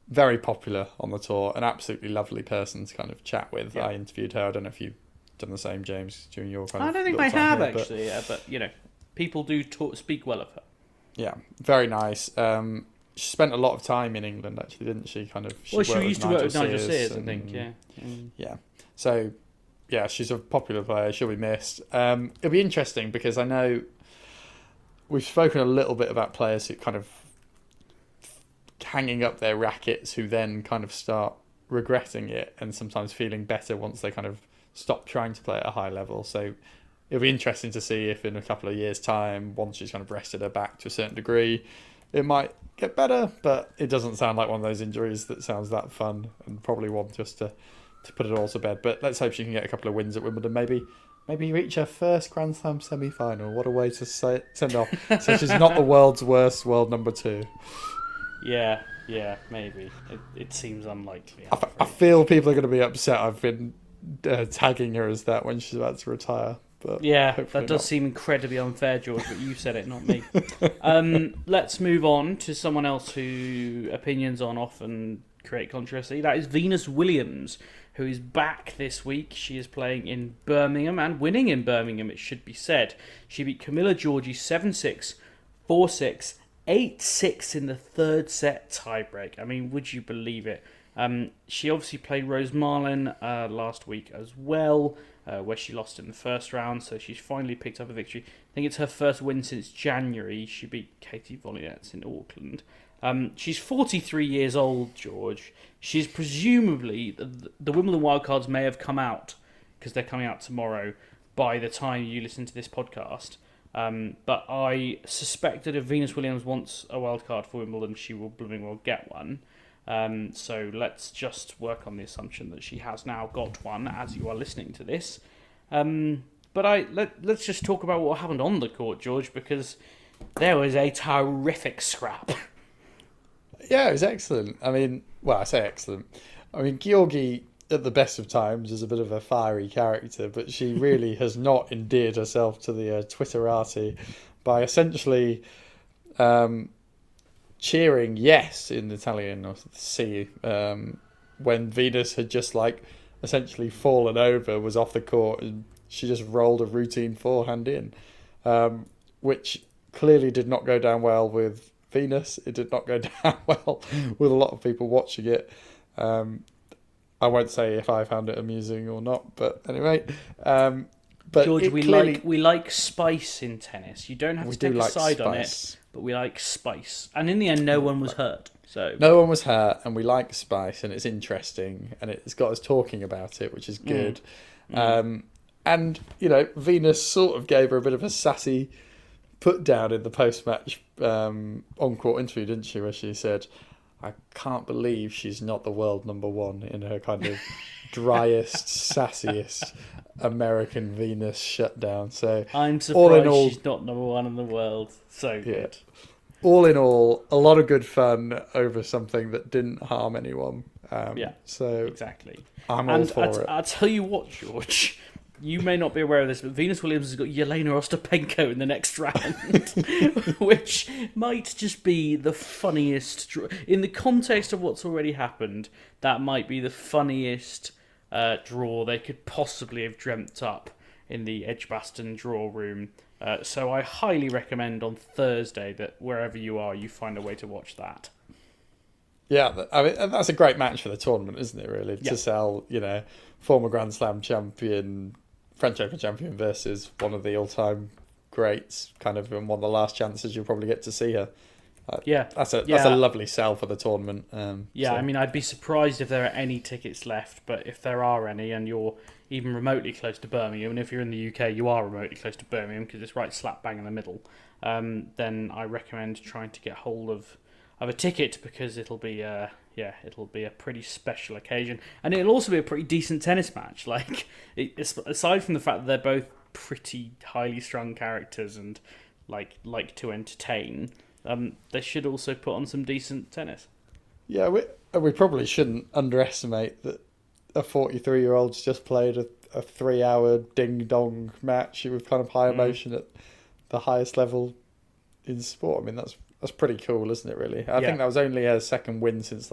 Very popular on the tour. An absolutely lovely person to kind of chat with. Yeah. I interviewed her. I don't know if you've done the same, James, during your kind of... I don't think I have, actually, but people do speak well of her. Yeah, very nice. She spent a lot of time in England, actually, didn't she? She used to work with Nigel Sears, I think, yeah. Yeah. So, yeah, she's a popular player. She'll be missed. It'll be interesting because I know we've spoken a little bit about players who kind of hanging up their rackets who then kind of start regretting it and sometimes feeling better once they kind of stop trying to play at a high level. So it'll be interesting to see if in a couple of years' time, once she's kind of rested her back to a certain degree, it might get better, but it doesn't sound like one of those injuries that sounds that fun, and probably one just to put it all to bed. But let's hope she can get a couple of wins at Wimbledon, maybe reach her first Grand Slam semi-final. What a way to send off. So she's not the world's worst world number 2. Yeah, maybe. It seems unlikely. I feel people are going to be upset I've been tagging her as that when she's about to retire. But yeah, that does seem incredibly unfair, George, but you said it, not me. Let's move on to someone else who opinions on often create controversy. That is Venus Williams, who is back this week. She is playing in Birmingham and winning in Birmingham, it should be said. She beat Camila Giorgi 7-6, 4-6, 8-6 in the third set tiebreak. I mean, would you believe it? She obviously played Rose Marlin last week as well, where she lost in the first round, so she's finally picked up a victory. I think it's her first win since January. She beat Katie Vollietz in Auckland. She's 43 years old, George. She's presumably... The Wimbledon wildcards may have come out, because they're coming out tomorrow, by the time you listen to this podcast. But I suspect that if Venus Williams wants a wildcard for Wimbledon, she will blooming well get one. So let's just work on the assumption that she has now got one as you are listening to this. But let's just talk about what happened on the court, George, because there was a terrific scrap. Yeah, it was excellent. I mean, well, I say excellent. I mean, Giorgi, at the best of times, is a bit of a fiery character, but she really has not endeared herself to the Twitterati by essentially cheering yes in Italian or C when Venus had just essentially fallen over, was off the court, and she just rolled a routine forehand in, which clearly did not go down well with Venus. It did not go down well with a lot of people watching it. I won't say if I found it amusing or not, but anyway. But George, we like spice in tennis. You don't have to take a side on it, but we like spice. And in the end, no one was hurt. So no one was hurt, and we like spice, and it's interesting, and it's got us talking about it, which is good. And Venus sort of gave her a bit of a sassy put down in the post-match on-court interview, didn't she, where she said, I can't believe she's not the world number one, in her kind of driest, sassiest American Venus shutdown. So I'm surprised she's not number one in the world. So good. All in all, a lot of good fun over something that didn't harm anyone. So exactly. I'm all for it. I'll tell you what, George. You may not be aware of this, but Venus Williams has got Yelena Ostapenko in the next round, which might just be the funniest... In the context of what's already happened, that might be the funniest draw they could possibly have dreamt up in the Edgbaston draw room. So I highly recommend on Thursday that wherever you are, you find a way to watch that. Yeah, I mean, and that's a great match for the tournament, isn't it, really? Yeah. To sell, former Grand Slam champion, French Open champion versus one of the all-time greats, kind of in one of the last chances you'll probably get to see her. That's a lovely sell for the tournament. I mean, I'd be surprised if there are any tickets left, but if there are any and you're even remotely close to Birmingham, and if you're in the UK, you are remotely close to Birmingham because it's right slap bang in the middle, then I recommend trying to get hold of a ticket because it'll be a pretty special occasion, and it'll also be a pretty decent tennis match. Aside from the fact that they're both pretty highly strung characters and like to entertain, they should also put on some decent tennis. Yeah, we probably shouldn't underestimate that a 43-year-old's just played a 3-hour ding-dong match with kind of high emotion at the highest level in sport. I mean, that's pretty cool, isn't it, really? I think that was only her second win since,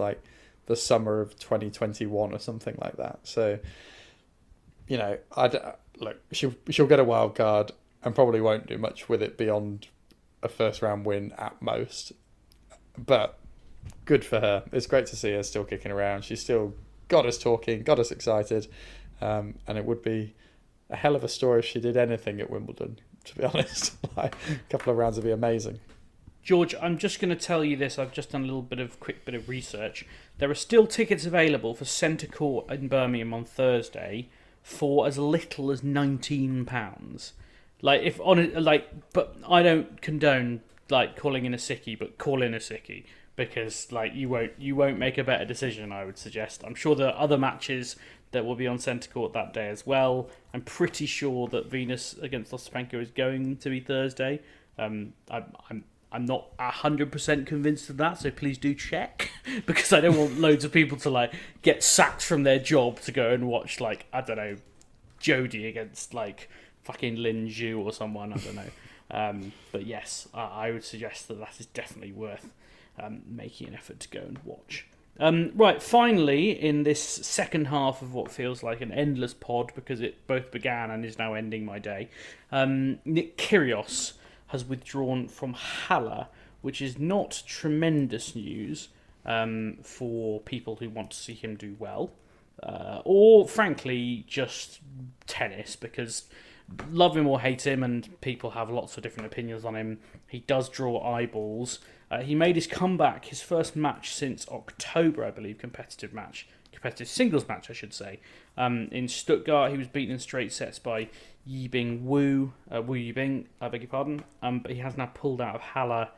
the summer of 2021 or something like that. So, she'll get a wild card and probably won't do much with it beyond a first-round win at most. But good for her. It's great to see her still kicking around. She's still got us talking, got us excited. And it would be a hell of a story if she did anything at Wimbledon, to be honest. A couple of rounds would be amazing. George, I'm just going to tell you this. I've just done a quick bit of research. There are still tickets available for Centre Court in Birmingham on Thursday for as little as £19. But I don't condone calling in a sickie, but call in a sickie because you won't make a better decision. I would suggest. I'm sure there are other matches that will be on Centre Court that day as well. I'm pretty sure that Venus against Ostapenko is going to be Thursday. I'm not 100% convinced of that, so please do check because I don't want loads of people to get sacked from their job to go and watch Jodie against fucking Lin Zhu or someone. I don't know. But yes, I would suggest that is definitely worth making an effort to go and watch. Right, finally, in this second half of what feels like an endless pod because it both began and is now ending my day, Nick Kyrgios has withdrawn from Halle, which is not tremendous news, for people who want to see him do well, or frankly just tennis, because love him or hate him, and people have lots of different opinions on him, he does draw eyeballs. He made his comeback, his first match since October, I believe, competitive singles match, I should say. In Stuttgart, he was beaten in straight sets by Wu Yibing, I beg your pardon. But he has now pulled out of Halle.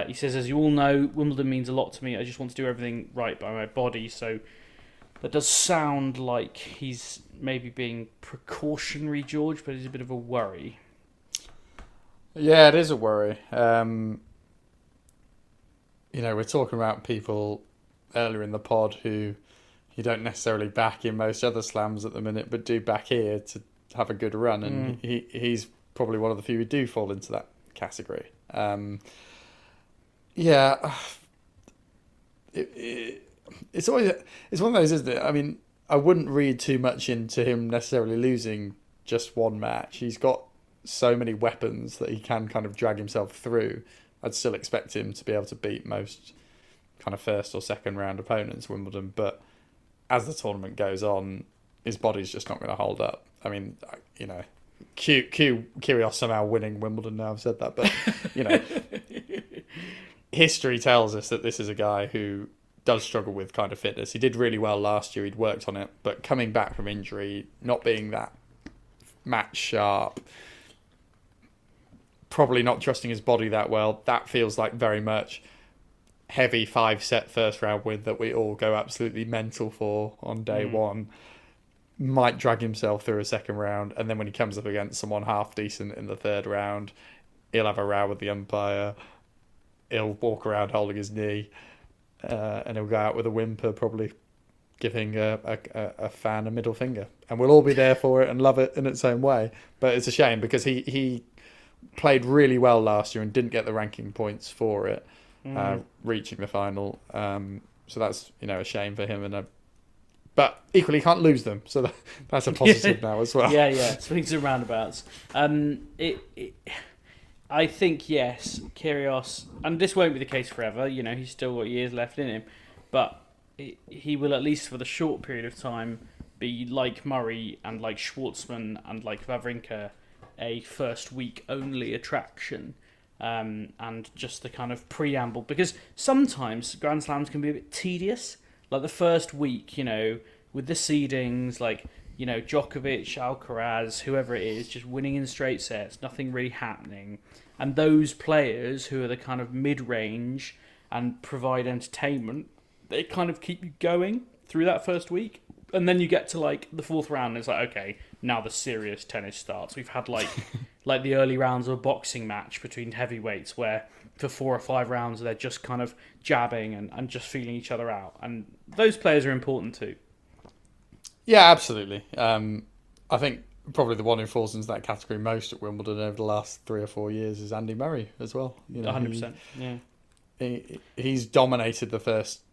He says, as you all know, Wimbledon means a lot to me. I just want to do everything right by my body. So that does sound like he's maybe being precautionary, George, but it's a bit of a worry. Yeah, it is a worry. We're talking about people earlier in the pod who you don't necessarily back in most other slams at the minute, but do back here to have a good run, and he's probably one of the few who do fall into that category. It's one of those, isn't it? I mean, I wouldn't read too much into him necessarily losing just one match. He's got so many weapons that he can kind of drag himself through. I'd still expect him to be able to beat most kind of first or second round opponents at Wimbledon, but as the tournament goes on, his body's just not going to hold up. I mean, Kyrgios somehow winning Wimbledon now, I've said that, but, history tells us that this is a guy who does struggle with kind of fitness. He did really well last year, he'd worked on it, but coming back from injury, not being that match sharp, probably not trusting his body that well, that feels like very much heavy 5-set first round win that we all go absolutely mental for on day one. Might drag himself through a second round, and then when he comes up against someone half decent in the third round, he'll have a row with the umpire, he'll walk around holding his knee, and he'll go out with a whimper, probably giving a fan a middle finger, and we'll all be there for it and love it in its own way. But it's a shame because he played really well last year and didn't get the ranking points for it, reaching the final. So that's a shame for him, but equally he can't lose them, so that's a positive now as well. Yeah, swings and roundabouts. I think, yes, Kyrgios, and this won't be the case forever, he's still got years left in him, but he will, at least for the short period of time, be like Murray and like Schwartzman and like Wawrinka, a first week only attraction, and just the kind of preamble, because sometimes Grand Slams can be a bit tedious, like the first week, with the seedings, like, Djokovic, Alcaraz, whoever it is, just winning in straight sets, nothing really happening. And those players who are the kind of mid-range and provide entertainment, they kind of keep you going through that first week. And then you get to like the fourth round and it's like, okay, now the serious tennis starts. We've had like the early rounds of a boxing match between heavyweights where for 4 or 5 rounds they're just kind of jabbing and just feeling each other out. And those players are important too. Yeah, absolutely. I think probably the one who falls into that category most at Wimbledon over the last 3 or 4 years is Andy Murray as well. 100%. He's dominated the first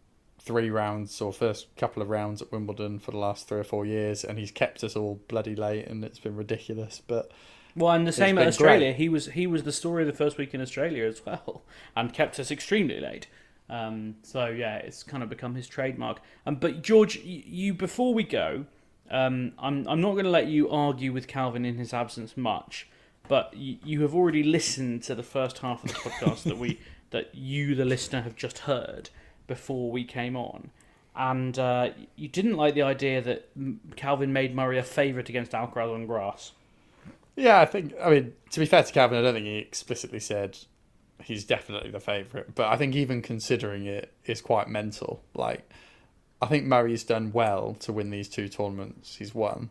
3 rounds or first couple of rounds at Wimbledon for the last 3 or 4 years, and he's kept us all bloody late, and it's been ridiculous. But and the same at Australia. Great. He was the story of the first week in Australia as well, and kept us extremely late. It's kind of become his trademark. But George, you before we go, I'm not going to let you argue with Calvin in his absence much, but you have already listened to the first half of the podcast that you, the listener, have just heard before we came on, and you didn't like the idea that Calvin made Murray a favourite against Alcaraz on grass. Yeah, I mean, to be fair to Calvin, I don't think he explicitly said he's definitely the favourite, but I think even considering it is quite mental. Like, I think Murray's done well to win these 2 tournaments he's won,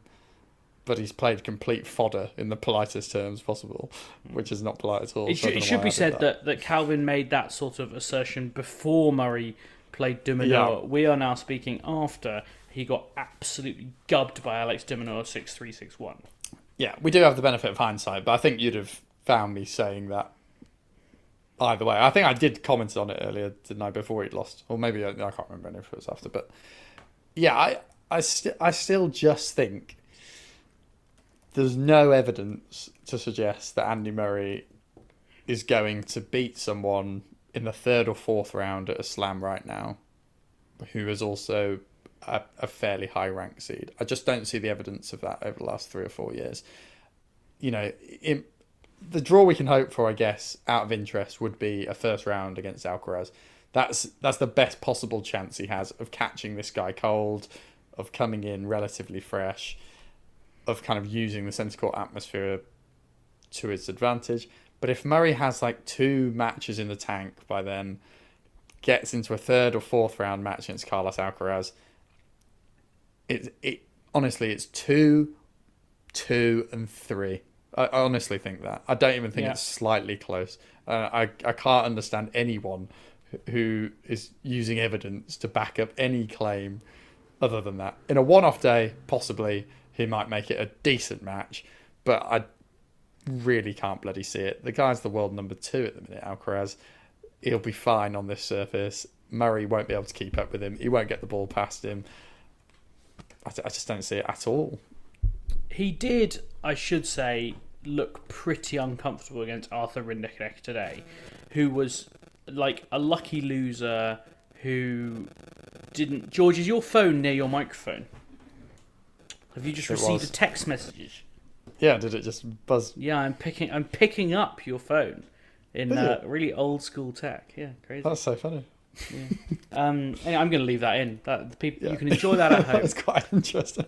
but he's played complete fodder in the politest terms possible, which is not polite at all. It should be said that Calvin made that sort of assertion before Murray played de Minaur. Yeah. We are now speaking after he got absolutely gubbed by Alex de Minaur 6-3, 6-1. Yeah, we do have the benefit of hindsight, but I think you'd have found me saying that either way. I think I did comment on it earlier, didn't I, before he'd lost? Or maybe, I can't remember if it was after. But yeah, I still just think there's no evidence to suggest that Andy Murray is going to beat someone in the 3rd or 4th round at a slam right now who is also a fairly high ranked seed. I just don't see the evidence of that over the last 3 or 4 years. You know, the draw we can hope for, I guess, out of interest would be a first round against Alcaraz. That's the best possible chance he has of catching this guy cold, of coming in relatively fresh, of kind of using the centre court atmosphere to his advantage. But if Murray has like 2 matches in the tank by then, gets into a 3rd or 4th round match against Carlos Alcaraz, honestly, it's 2, 2, and 3. I honestly think that. I don't even think it's slightly close. I can't understand anyone who is using evidence to back up any claim other than that. In a one-off day, possibly, he might make it a decent match, but I really can't bloody see it. The guy's the world number 2 at the minute, Alcaraz. He'll be fine on this surface. Murray won't be able to keep up with him. He won't get the ball past him. I just don't see it at all. He did, I should say, look pretty uncomfortable against Arthur Rinderknecht today, who was like a lucky loser who didn't... George, is your phone near your microphone? Have you just received a text message? Yeah, did it just buzz? Yeah, I'm picking up your phone in really old school tech. Yeah, crazy. That's so funny. Yeah. Anyway, I'm going to leave that in. That the people you can enjoy that at home. That's quite interesting.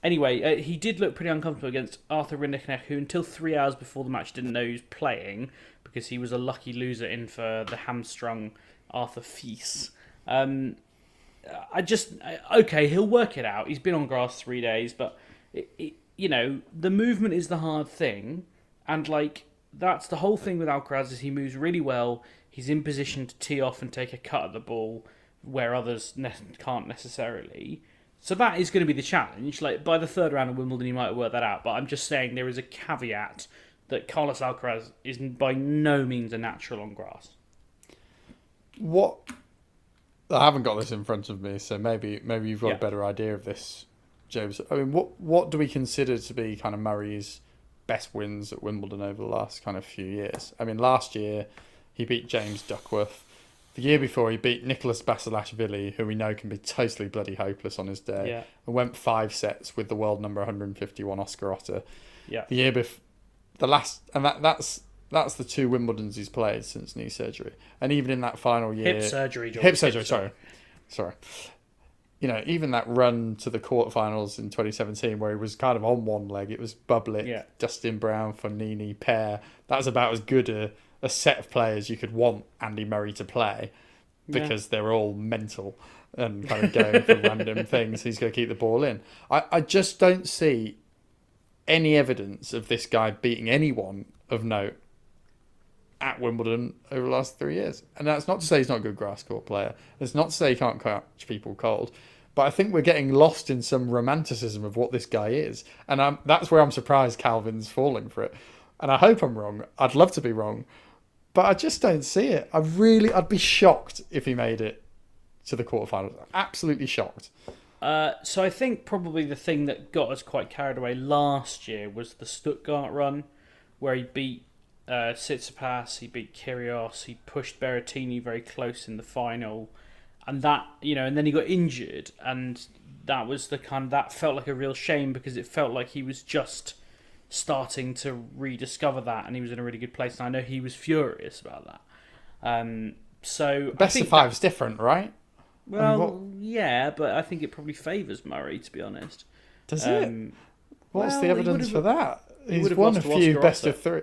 Anyway, he did look pretty uncomfortable against Arthur Rinderknecht, who until 3 hours before the match didn't know he was playing because he was a lucky loser in for the hamstrung Arthur Fils. Okay, he'll work it out. He's been on grass 3 days, but you know, the movement is the hard thing, and like that's the whole thing with Alcaraz is he moves really well. He's in position to tee off and take a cut at the ball where others can't necessarily. So that is going to be the challenge. Like by the 3rd round of Wimbledon, you might work that out. But I'm just saying there is a caveat that Carlos Alcaraz is by no means a natural on grass. What? I haven't got this in front of me, so maybe you've got a better idea of this, James. I mean, what do we consider to be kind of Murray's best wins at Wimbledon over the last kind of few years? I mean, last year he beat James Duckworth. The year before, he beat Nicholas Basilashvili, who we know can be totally bloody hopeless on his day, and went 5 sets with the world number 151 Oscar Otter. Yeah. The year before, that's the 2 Wimbledons he's played since knee surgery, and even in that final year, hip surgery. Sorry. You know, even that run to the quarterfinals in 2017, where he was kind of on one leg, it was Bublik, Dustin Brown, Fognini, Pair. That was about as good a set of players you could want Andy Murray to play, because they're all mental and kind of going for random things. He's going to keep the ball in. I just don't see any evidence of this guy beating anyone of note at Wimbledon over the last 3 years. And that's not to say he's not a good grass court player. It's not to say he can't catch people cold. But I think we're getting lost in some romanticism of what this guy is. And that's where I'm surprised Calvin's falling for it. And I hope I'm wrong. I'd love to be wrong. But I just don't see it. I'd be shocked if he made it to the quarterfinals. Absolutely shocked. So I think probably the thing that got us quite carried away last year was the Stuttgart run, where he beat Tsitsipas, he beat Kyrgios, he pushed Berrettini very close in the final, and that, you know, and then he got injured, and that was that felt like a real shame because it felt like he was just starting to rediscover that, and he was in a really good place, and I know he was furious about that. So best of 5 is different, right? Well, yeah, but I think it probably favours Murray, to be honest. Does it? What's the evidence for that? He's won a few best of 3.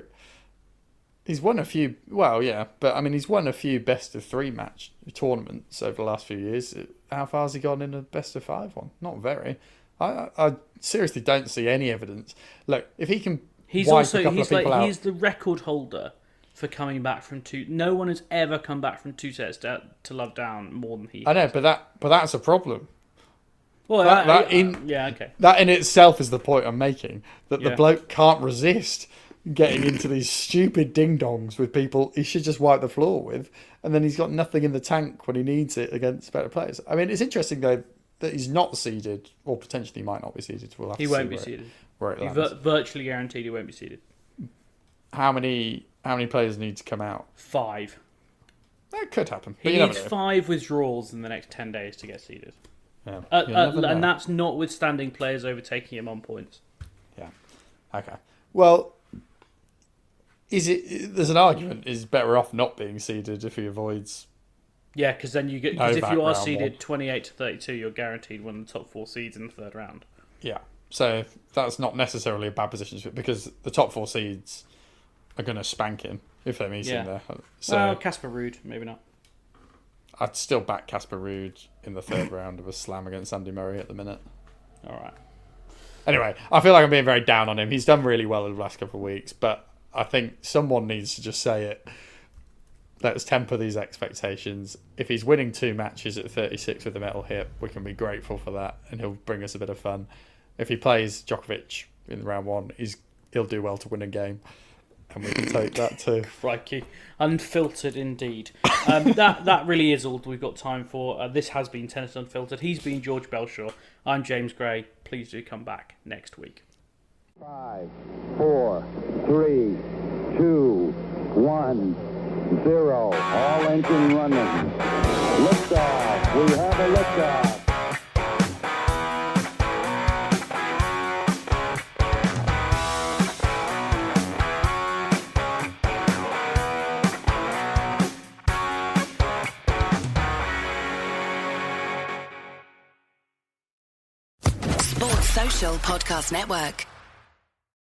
He's won a few. Well, yeah, but I mean, he's won a few best of 3 match tournaments over the last few years. How far has he gone in a best of 5 one? Not very. I seriously don't see any evidence. Look, if he can, he's the record holder for coming back from 2. No one has ever come back from 2 sets to love down more than he. I know, but that's a problem. Well, that in itself is the point I'm making. That the bloke can't resist getting into these stupid ding-dongs with people he should just wipe the floor with, and then he's got nothing in the tank when he needs it against better players. I mean, it's interesting though that he's not seeded, or potentially might not be seeded. We'll have to see. He won't be seeded. Where it lands. Virtually guaranteed he won't be seeded. How many players need to come out? 5. That could happen. He But you needs never know. 5 withdrawals in the next 10 days to get seeded. Yeah. You never know. And that's notwithstanding players overtaking him on points. Yeah. Okay. Well, there's an argument, is better off not being seeded if he avoids... Yeah, because then you get... Because if you are round seeded one. 28 to 32, you're guaranteed one of the top 4 seeds in the third round. Yeah. So that's not necessarily a bad position because the top 4 seeds are going to spank him if they meet him there. So Casper Ruud, maybe not. I'd still back Casper Ruud in the third round of a slam against Andy Murray at the minute. All right. Anyway, I feel like I'm being very down on him. He's done really well in the last couple of weeks, but I think someone needs to just say it. Let's temper these expectations. If he's winning 2 matches at 36 with a metal hip, we can be grateful for that, and he'll bring us a bit of fun. If he plays Djokovic in round 1, he'll do well to win a game, and we can take that too. Crikey. Unfiltered indeed. That really is all we've got time for. This has been Tennis Unfiltered. He's been George Bellshaw. I'm James Gray. Please do come back next week. 5, 4, 3, 2, 1, 0. All engine running. Liftoff. We have a liftoff. Social Podcast Network.